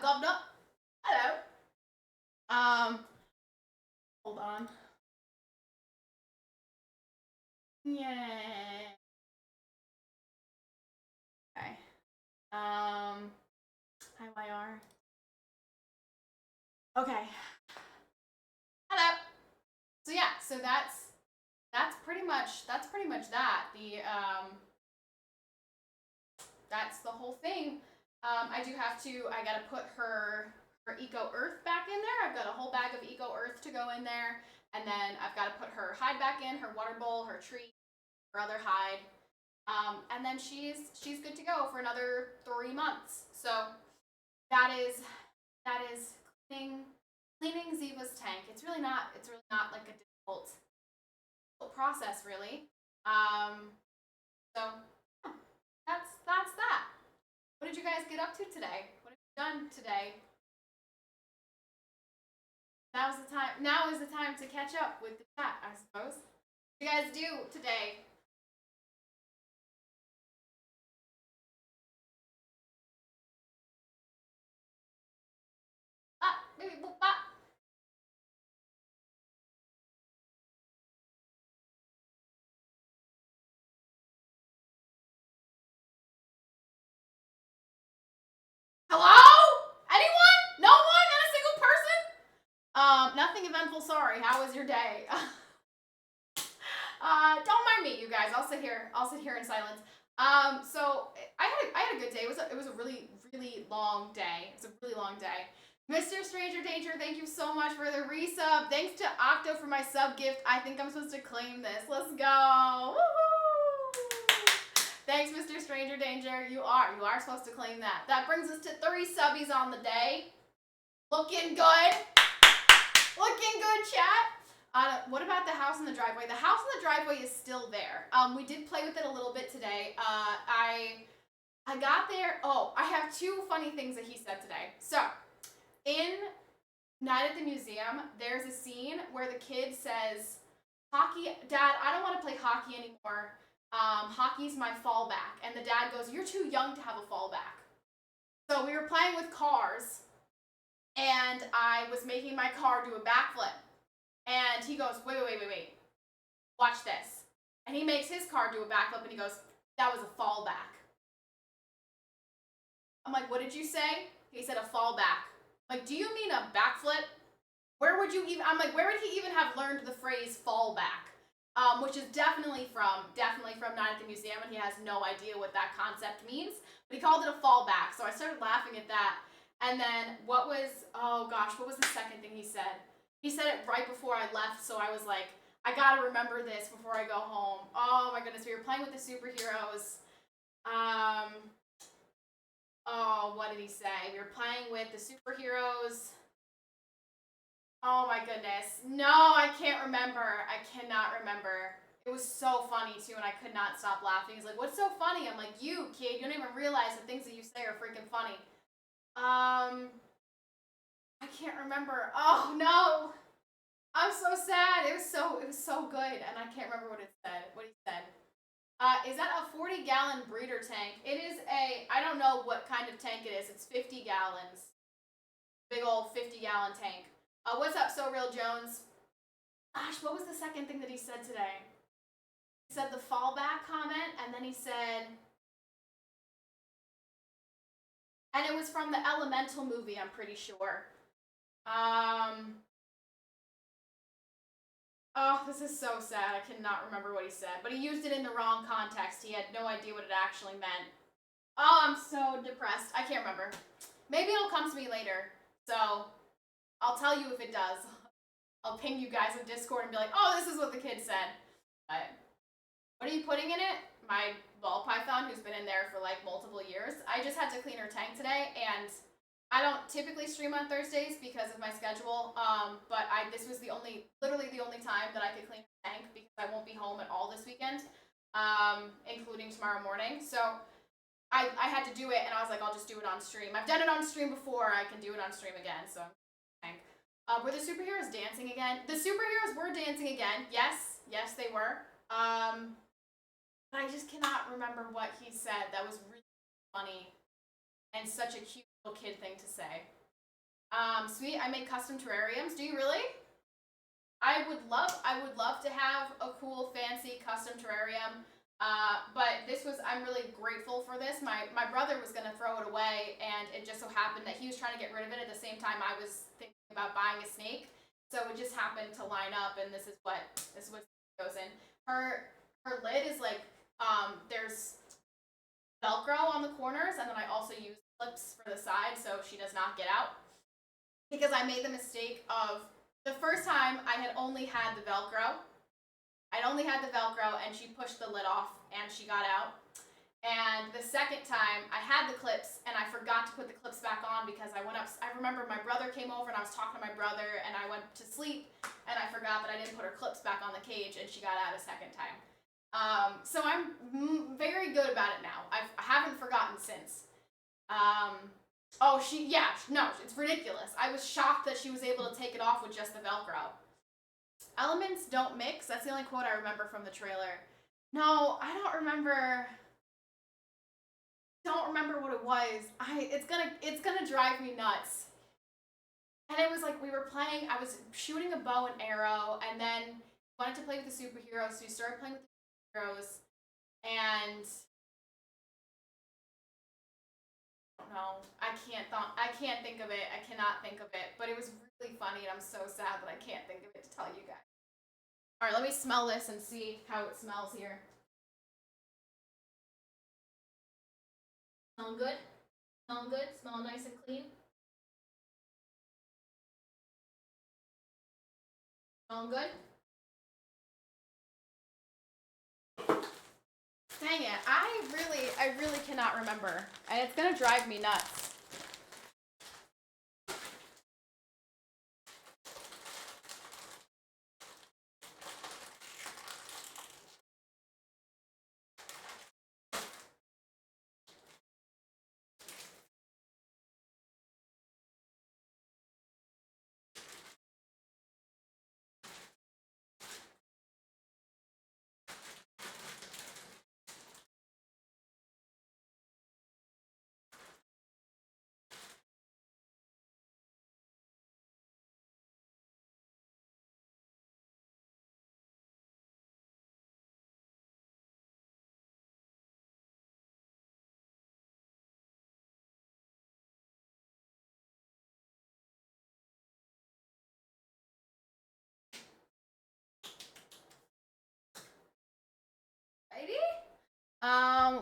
governor. Hello. Hold on. Yeah. Okay. Hi, YR. Okay. Hello. So yeah, so that's pretty much that. That's the whole thing. I gotta put her Eco Earth back in there. I've got a whole bag of Eco Earth to go in there, and then I've got to put her hide back in, her water bowl, her treat, her other hide, and then she's good to go for another 3 months. So that is cleaning Ziva's tank. It's really not like a difficult process, really. So yeah, that's that. What did you guys get up to today? What have you done today? Now is the time to catch up with the chat, I suppose. What did you guys do today? Baby boop, Hello? Anyone? No one? Not a single person? Nothing eventful, sorry. How was your day? Don't mind me, you guys. I'll sit here in silence. So I had a good day. It was a really long day. It's a really long day. Mr. Stranger Danger, thank you so much for the resub. Thanks to Octo for my sub gift. I think I'm supposed to claim this. Let's go. Woohoo! Thanks, Mr. Stranger Danger. You are supposed to claim that. That brings us to 3 subbies on the day. Looking good. Looking good, chat. What about the house in the driveway? The house in the driveway is still there. We did play with it a little bit today. I got there. Oh, I have 2 funny things that he said today. So, in Night at the Museum, there's a scene where the kid says, "Hockey, Dad, I don't want to play hockey anymore. Hockey's my fallback." And the dad goes, "You're too young to have a fallback." So we were playing with cars, and I was making my car do a backflip. And he goes, wait. Watch this. And he makes his car do a backflip, and he goes, "That was a fallback." I'm like, "What did you say?" He said, "A fallback." I'm like, "Do you mean a backflip? Where would he even have learned the phrase fallback?" Which is definitely from Night at the Museum, and he has no idea what that concept means. But he called it a fallback, so I started laughing at that. And then what was the second thing he said? He said it right before I left, so I was like, I gotta remember this before I go home. Oh my goodness, we were playing with the superheroes. What did he say? We were playing with the superheroes. Oh my goodness. No, I can't remember. I cannot remember. It was so funny too, and I could not stop laughing. He's like, "What's so funny?" I'm like, "You, kid, you don't even realize the things that you say are freaking funny." I can't remember. Oh no. I'm so sad. It was so good, and I can't remember what he said. Is that a 40-gallon breeder tank? It is I don't know what kind of tank it is. It's 50 gallons. Big old 50-gallon tank. What's up, So Real Jones? Gosh, what was the second thing that he said today? He said the fallback comment, and then he said, and it was from the Elemental movie, I'm pretty sure. Oh, this is so sad. I cannot remember what he said, but he used it in the wrong context. He had no idea what it actually meant. Oh, I'm so depressed. I can't remember. Maybe it'll come to me later. So I'll tell you if it does. I'll ping you guys in Discord and be like, oh, this is what the kid said. But what are you putting in it? My ball python, who's been in there for like multiple years. I just had to clean her tank today, and I don't typically stream on Thursdays because of my schedule, but this was literally the only time that I could clean the tank because I won't be home at all this weekend, including tomorrow morning. So I had to do it, and I was like, I'll just do it on stream. I've done it on stream before. I can do it on stream again. So, were the superheroes dancing again? The superheroes were dancing again. Yes, they were. But I just cannot remember what he said. That was really funny and such a cute little kid thing to say. Sweet, I make custom terrariums. Do you really? I would love to have a cool, fancy custom terrarium. But I'm really grateful for this. My brother was gonna throw it away, and it just so happened that he was trying to get rid of it at the same time I was thinking about buying a snake. So it just happened to line up, and this is what goes in. Her lid is like, there's Velcro on the corners, and then I also use clips for the side so she does not get out. Because I made the mistake of, the first time I had only had the Velcro. And she pushed the lid off and she got out. And the second time I had the clips and I forgot to put the clips back on because I remember my brother came over and I was talking to my brother and I went to sleep and I forgot that I didn't put her clips back on the cage and she got out a second time. So I'm very good about it now. I haven't forgotten since. It's ridiculous. I was shocked that she was able to take it off with just the Velcro. Elements don't mix. That's the only quote I remember from the trailer. No, I don't remember. Don't remember what it was. It's gonna drive me nuts. And it was like we were playing. I was shooting a bow and arrow, and then wanted to play with the superheroes. So we started playing with the superheroes, and I don't know. I can't think of it. I cannot think of it. But it was really funny, and I'm so sad that I can't think of it to tell you guys. All right, let me smell this and see how it smells here. Smelling good? Smelling good? Smelling nice and clean? Smelling good? Dang it, I really cannot remember. And it's gonna drive me nuts.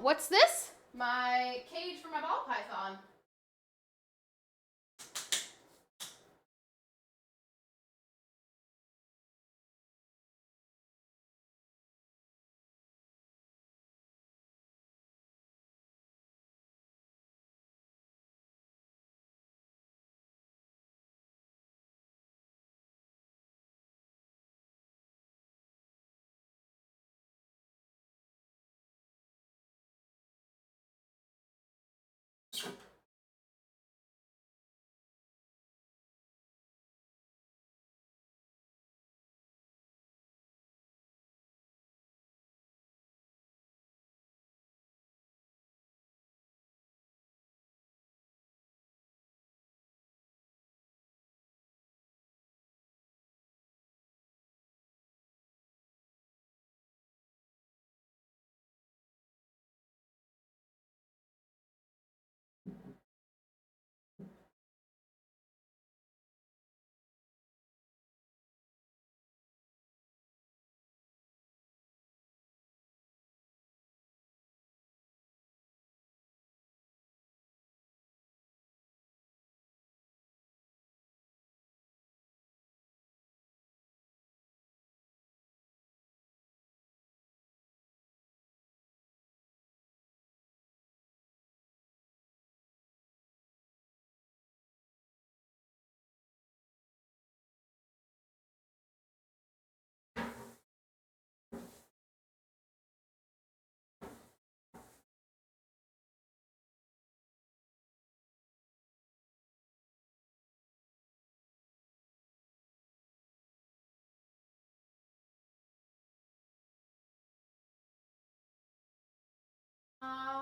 What's this? My cage for my ball python.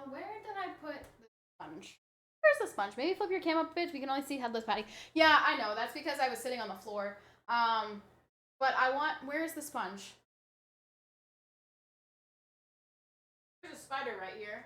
Where did I put the sponge? Where's the sponge? Maybe flip your cam up, bitch. We can only see headless Patty. Yeah, I know. That's because I was sitting on the floor. But I want. Where's the sponge? There's a spider right here.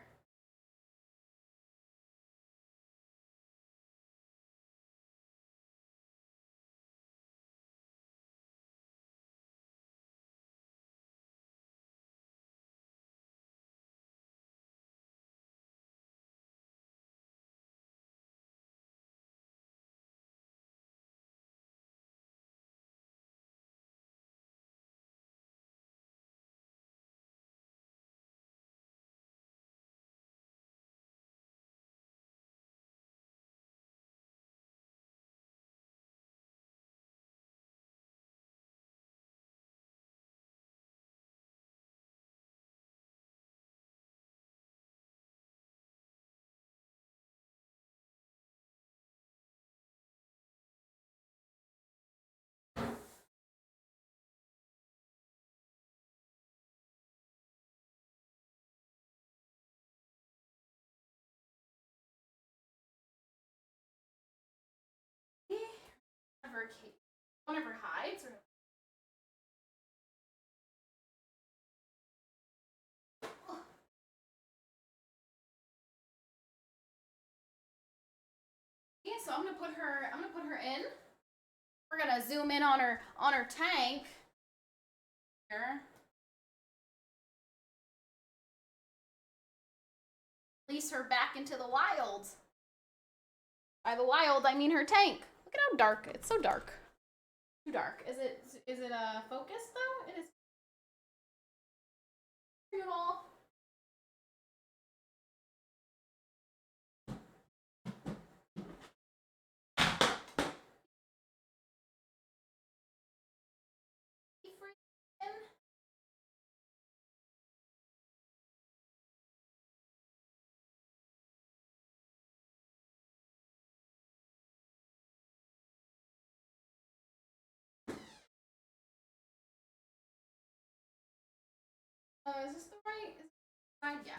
One of her hides. Or... Yeah, so I'm gonna put her in. We're gonna zoom in on her tank. Here. Release her back into the wild. By the wild, I mean her tank. Look at how dark. It's so dark. Too dark. Is it a focus though? It is. Beautiful. Is this the right side? Yeah.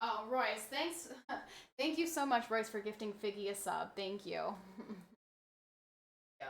Oh, Royce, thanks. Thank you so much, Royce, for gifting Figgy a sub. Thank you. Yo.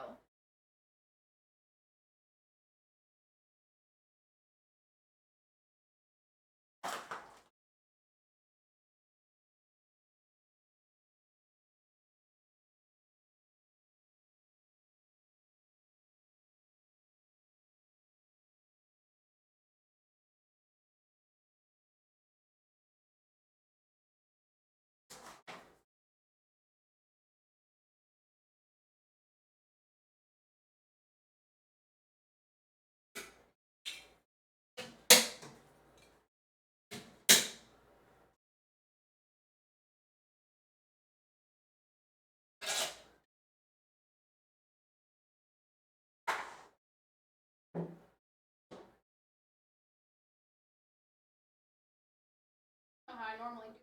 How I normally do.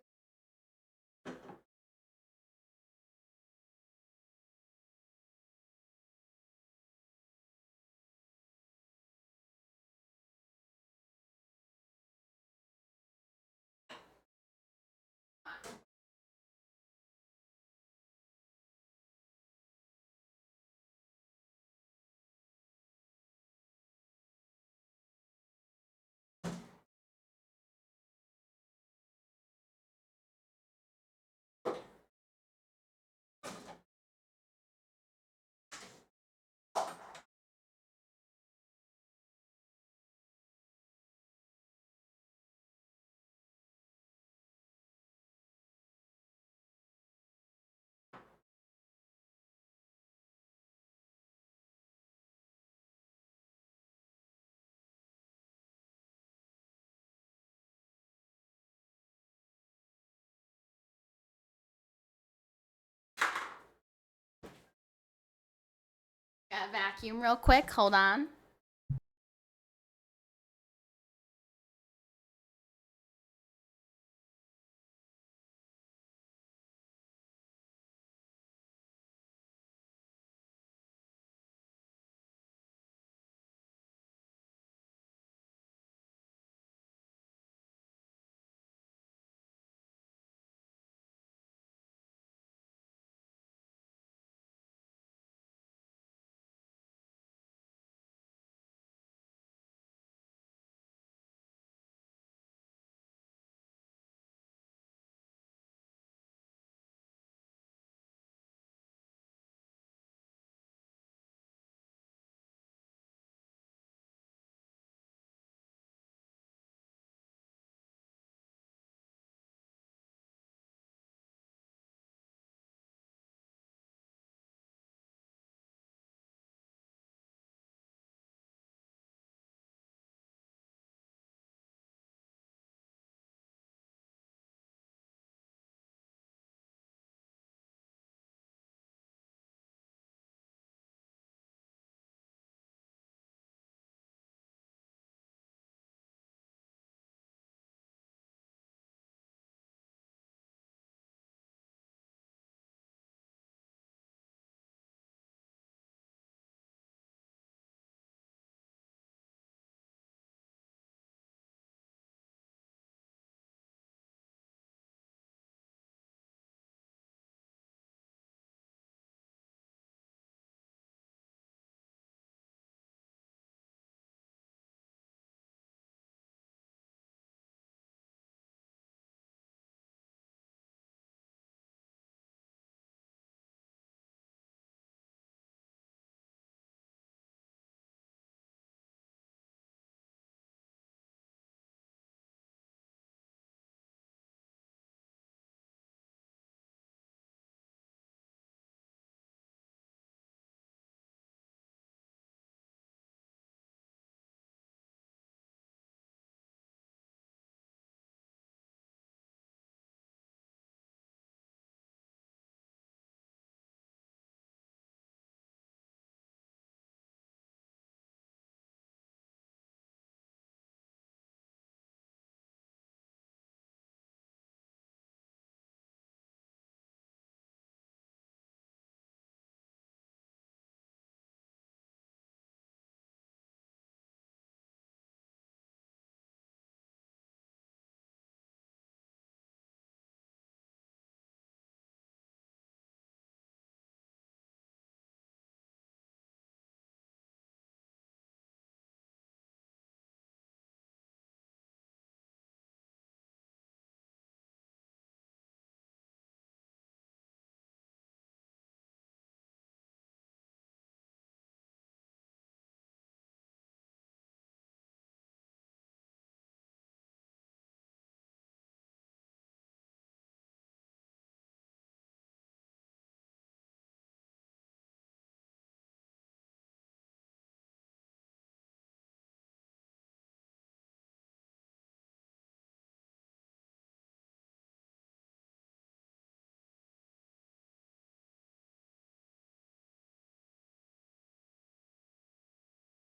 Got vacuum real quick. Hold on.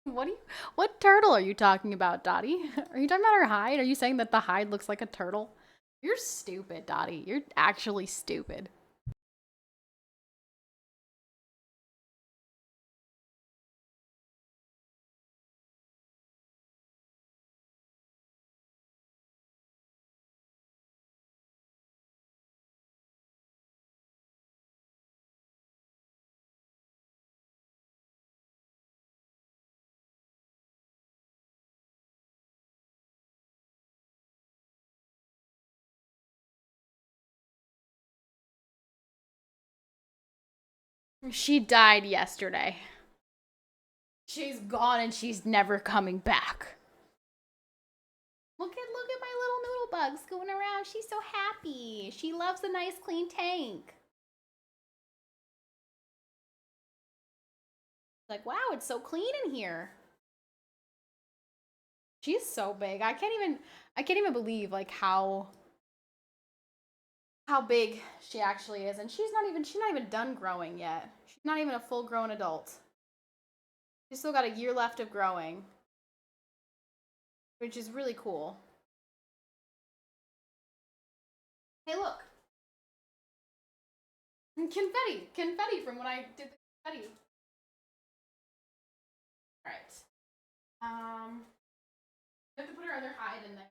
What turtle are you talking about, Dottie? Are you talking about her hide? Are you saying that the hide looks like a turtle? You're stupid, Dottie. You're actually stupid. She died yesterday. She's gone and she's never coming back. Look at my little noodle bugs going around. She's so happy. She loves a nice clean tank. Like, wow, it's so clean in here. She's so big. I can't even believe like how big she actually is. And she's not even done growing yet. She's not even a full grown adult. She's still got a year left of growing, which is really cool. Hey, look. Confetti from when I did the confetti. All right. You have to put her other hide in there.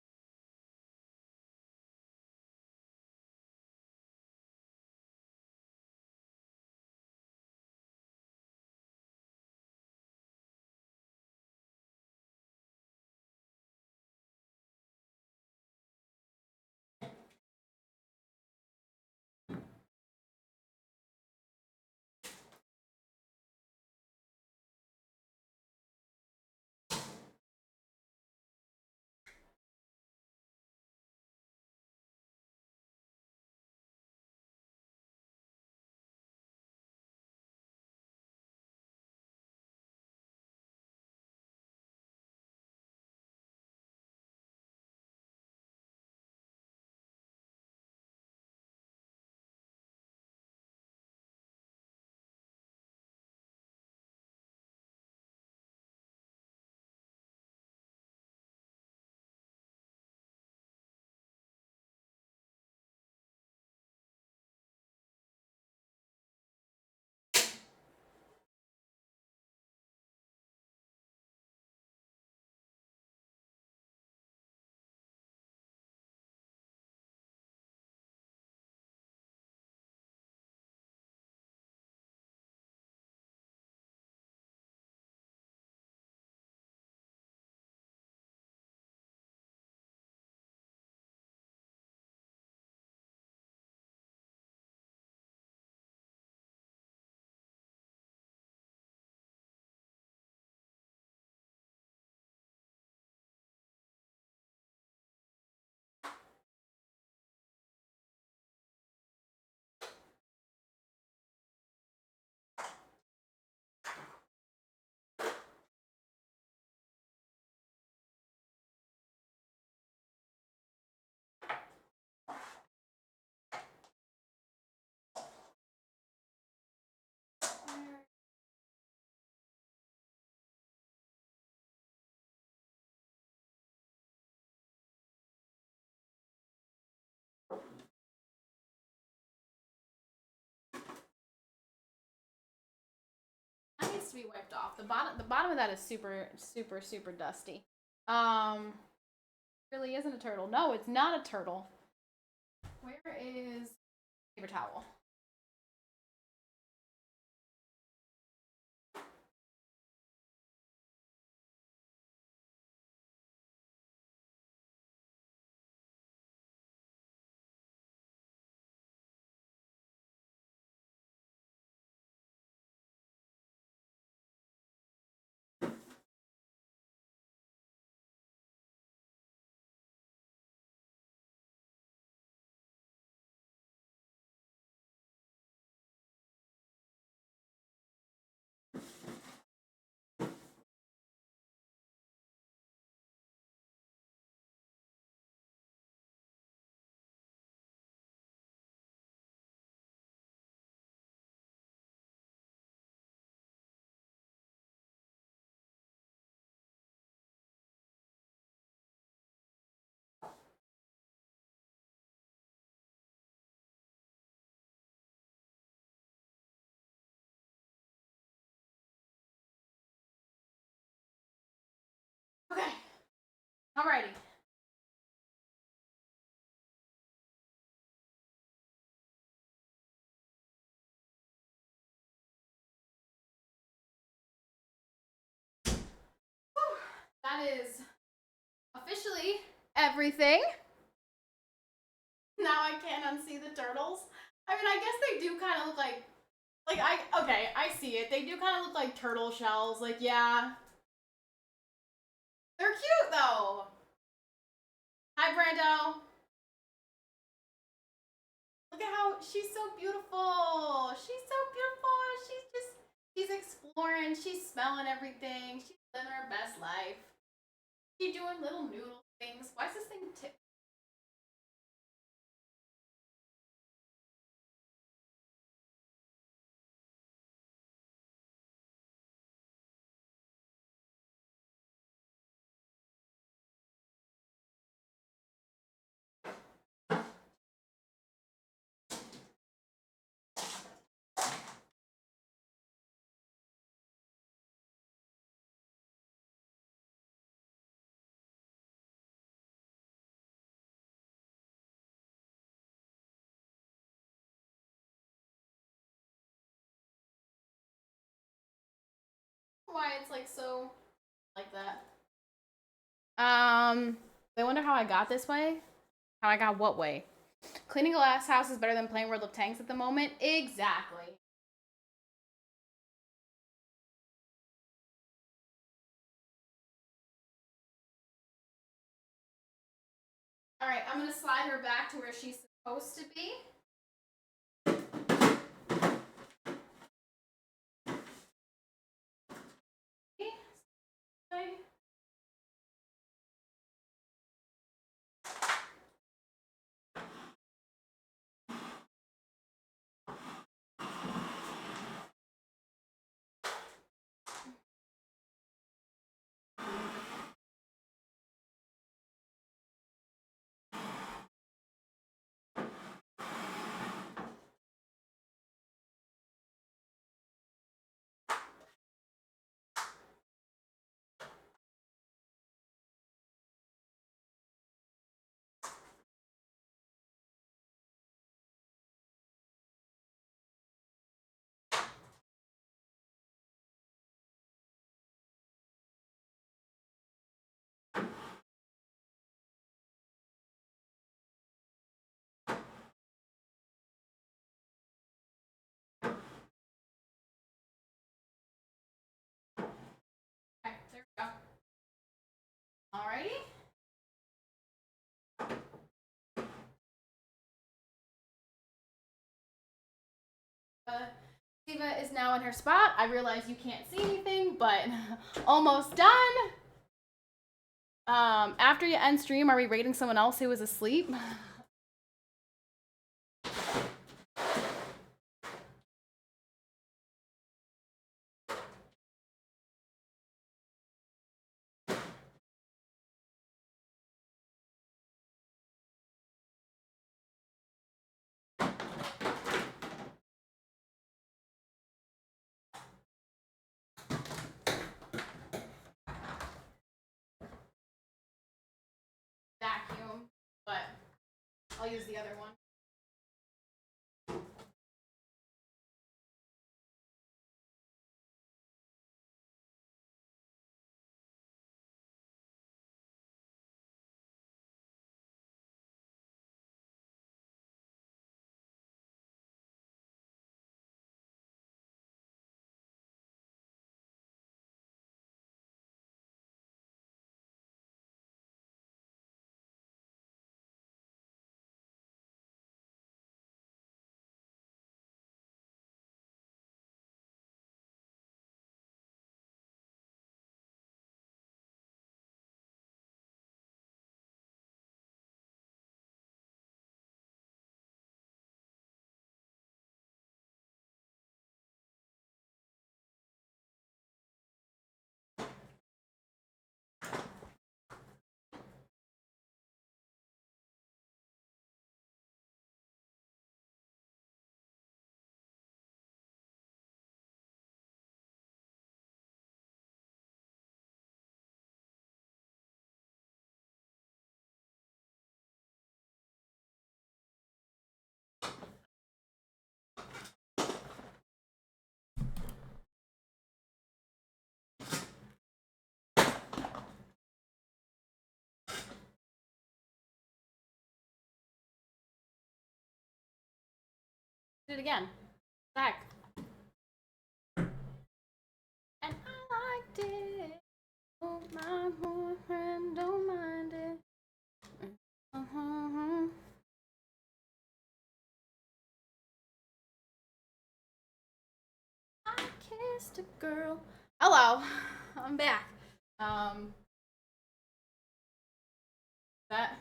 That needs to be wiped off. The bottom of that is super dusty. Um, really isn't a turtle. No, it's not a turtle. Where is paper towel? that is officially everything. Now I can't unsee the turtles. I mean, I guess they do kind of look like I see it. They do kind of look like turtle shells. Like, yeah. They're cute, though. Hi, Brando. Look at how she's so beautiful. She's so beautiful. She's exploring. She's smelling everything. She's living her best life. She's doing little noodle things. Why is this thing tip? Why it's like so like that? I wonder how I got this way. How I got what way? Cleaning a glass house is better than playing World of Tanks at the moment. Exactly. All right, I'm gonna slide her back to where she's supposed to be. Okay. Okay, there we go. Alrighty. Ziva is now in her spot. I realize you can't see anything, but almost done. After you end stream, are we rating someone else who was asleep? Vacuum, but I'll use the other one. Do it again. Back. And I liked it. Don't mind, boyfriend, don't mind it. I kissed a girl. Hello, I'm back. That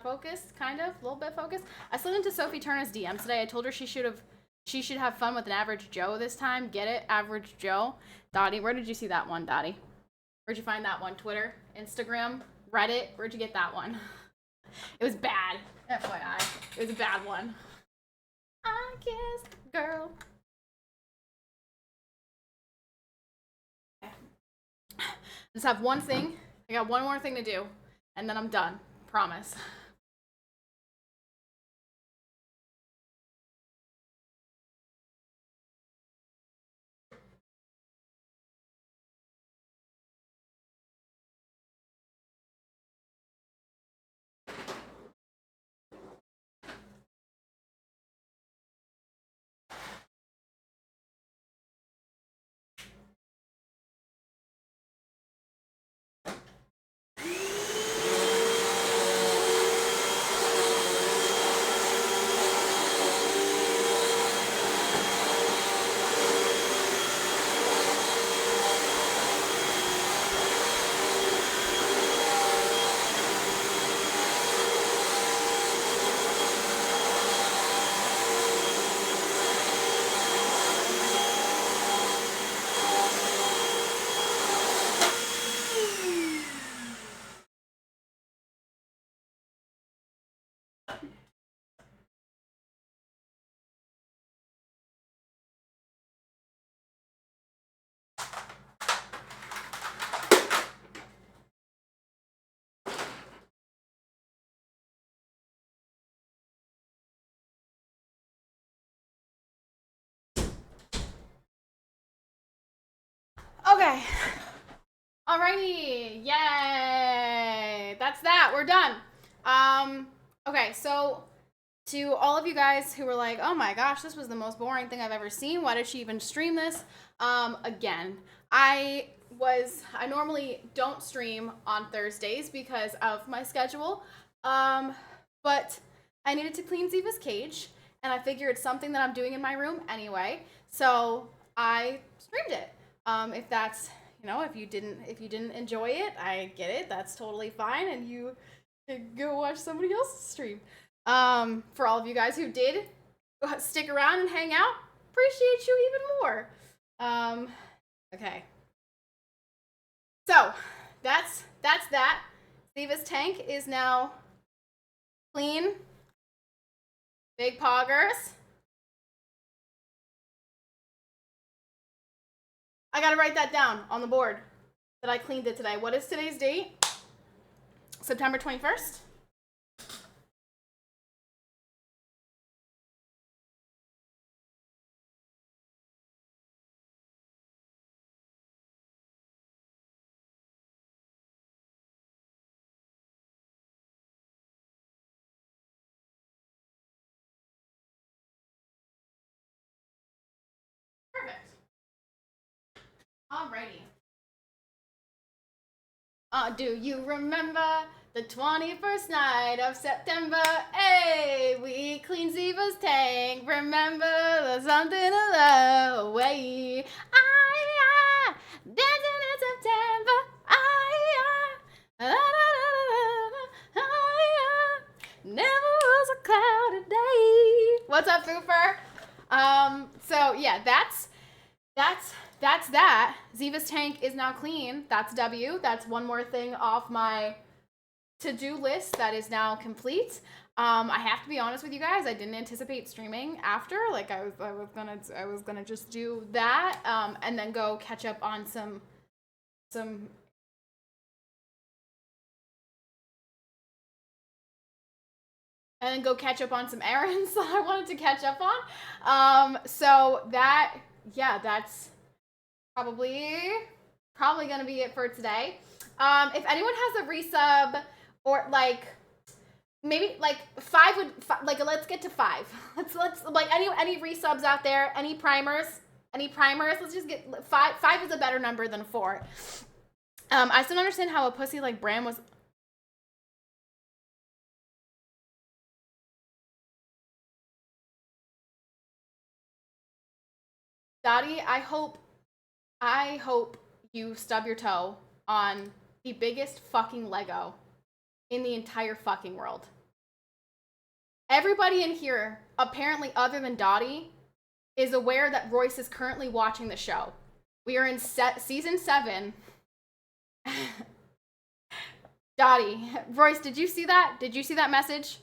focused, kind of, a little bit focused. I slid into Sophie Turner's DM today. I told her she should have fun with an average Joe this time. Get it, average Joe. Dottie, where did you see that one, Dottie? Where'd you find that one? Twitter, Instagram, Reddit? Where'd you get that one? It was bad. FYI, it was a bad one. I kissed a girl. Just have one thing. I got one more thing to do, and then I'm done. Promise. Okay. Alrighty. Yay. That's that. We're done. Okay, so to all of you guys who were like, oh my gosh, this was the most boring thing I've ever seen. Why did she even stream this? Again, I normally don't stream on Thursdays because of my schedule. But I needed to clean Ziva's cage, and I figure it's something that I'm doing in my room anyway. So I streamed it. If that's, if you didn't enjoy it, I get it. That's totally fine, and you can go watch somebody else's stream. For all of you guys who did stick around and hang out, appreciate you even more. Okay. So that's that. Ziva's tank is now clean. Big poggers. I gotta write that down on the board that I cleaned it today. What is today's date? September 21st? Perfect. Alrighty. Do you remember the 21st night of September? Hey, we cleaned Ziva's tank. Remember the something along the way. Dancing in September. Never was a cloudy day. What's up, Foofer? So yeah, that's that. Ziva's tank is now clean. That's W. That's one more thing off my to-do list that is now complete. I have to be honest with you guys. I didn't anticipate streaming after. Like I was gonna just do that, and then go catch up on some. And then go catch up on some errands that I wanted to catch up on. So that, yeah, that's probably gonna be it for today. If anyone has a resub or like maybe like 5 would like let's get to 5. Let's like any resubs out there, any primers, let's just get 5. 5 is a better number than 4. I still don't understand how a pussy like Bram was. Dottie, I hope you stub your toe on the biggest fucking Lego in the entire fucking world. Everybody in here, apparently other than Dottie, is aware that Royce is currently watching the show. We are in season 7. Dottie, Royce, did you see that? Did you see that message?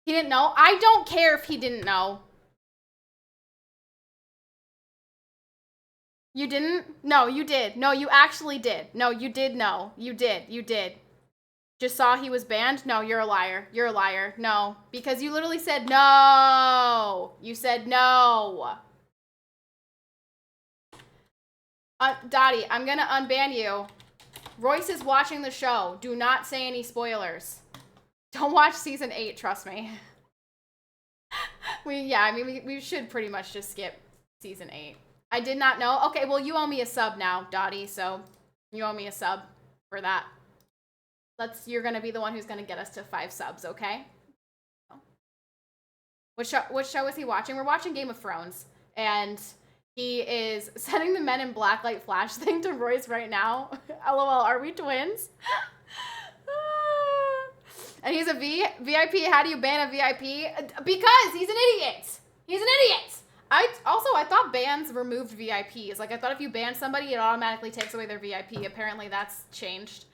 He didn't know? I don't care if he didn't know. You didn't? No, you did. No, you actually did. No, you did know. You did. Just saw he was banned? No, you're a liar. You're a liar. No, because you literally said no. You said no. Dottie, I'm gonna unban you. Royce is watching the show. Do not say any spoilers. Don't watch season 8, trust me. We should pretty much just skip season 8. I did not know. Okay, well, you owe me a sub now, Dottie, so you owe me a sub for that. You're gonna be the one who's gonna get us to 5 subs, okay? What show is he watching? We're watching Game of Thrones, and he is sending the Men in Black Light Flash thing to Royce right now. LOL, are we twins? And he's a VIP. How do you ban a VIP? Because he's an idiot. He's an idiot. I thought bans removed VIPs. Like, I thought if you ban somebody, it automatically takes away their VIP. Apparently that's changed.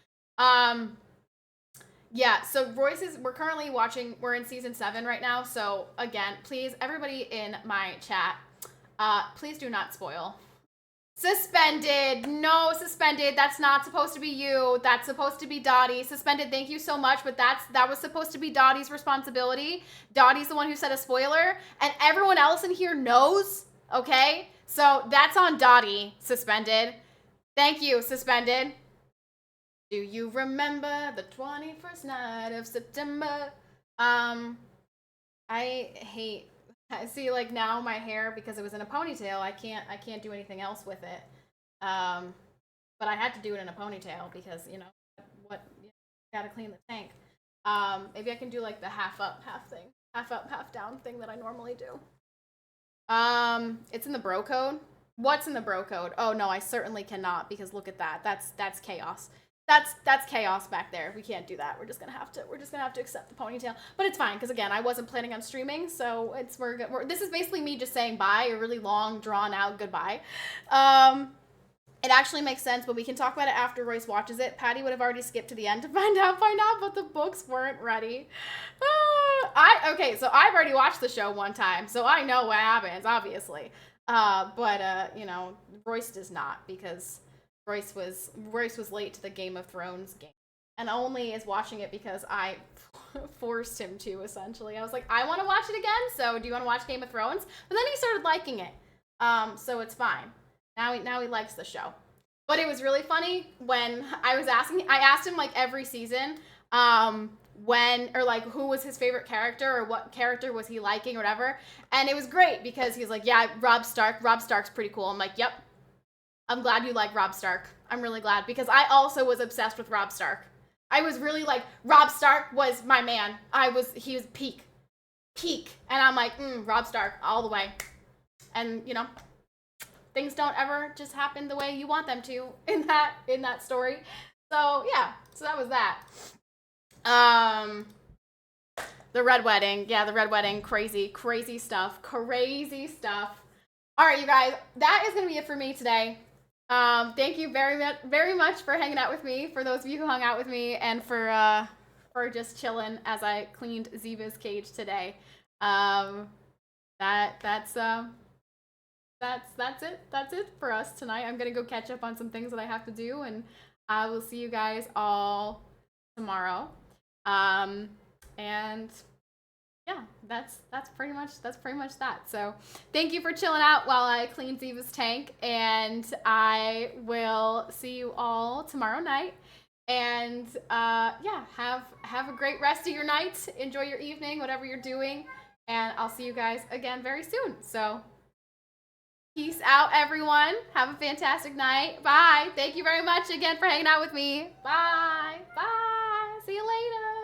Yeah, so we're currently watching, we're in season 7 right now. So again, please, everybody in my chat, please do not spoil. Suspended. No, suspended. That's not supposed to be you. That's supposed to be Dottie. Suspended. Thank you so much, but that was supposed to be Dottie's responsibility. Dottie's the one who said a spoiler, and everyone else in here knows, okay? So that's on Dottie, suspended. Thank you, suspended. Do you remember the 21st night of September? I hate... See, like, now my hair, because it was in a ponytail, I can't do anything else with it. But I had to do it in a ponytail because, you know, gotta clean the tank. Maybe I can do, like, the half up, half thing. Half up, half down thing that I normally do. It's in the bro code. What's in the bro code? Oh, no, I certainly cannot, because look at that. That's chaos. That's chaos back there. We can't do that. We're just gonna have to accept the ponytail. But it's fine, because again, I wasn't planning on streaming, so this is basically me just saying bye, a really long, drawn out goodbye. It actually makes sense, but we can talk about it after Royce watches it. Patty would have already skipped to the end to find out, but the books weren't ready. Okay, so I've already watched the show one time, so I know what happens, obviously. You know, Royce does not, because Royce was late to the Game of Thrones game, and only is watching it because I forced him to, essentially. I was like, I want to watch it again, so do you want to watch Game of Thrones? But then he started liking it, so it's fine. Now he likes the show. But it was really funny when I asked him like every season, who was his favorite character or what character was he liking or whatever, and it was great because he's like, yeah, Robb Stark's pretty cool. I'm like, yep. I'm glad you like Robb Stark. I'm really glad, because I also was obsessed with Robb Stark. I was really like, Robb Stark was my man. He was peak. And I'm like, Robb Stark all the way. And, you know, things don't ever just happen the way you want them to in that story. So, yeah. So that was that. The Red Wedding. Yeah, the Red Wedding. Crazy stuff. Crazy stuff. All right, you guys. That is going to be it for me today. Thank you very much for hanging out with me, for those of you who hung out with me, and for just chilling as I cleaned Ziva's cage today. That's it. That's it for us tonight. I'm gonna go catch up on some things that I have to do, and I will see you guys all tomorrow. And yeah, that's pretty much that. So thank you for chilling out while I clean Ziva's tank, and I will see you all tomorrow night. And yeah, have a great rest of your night. Enjoy your evening, whatever you're doing. And I'll see you guys again very soon. So peace out, everyone. Have a fantastic night. Bye. Thank you very much again for hanging out with me. Bye. Bye. See you later.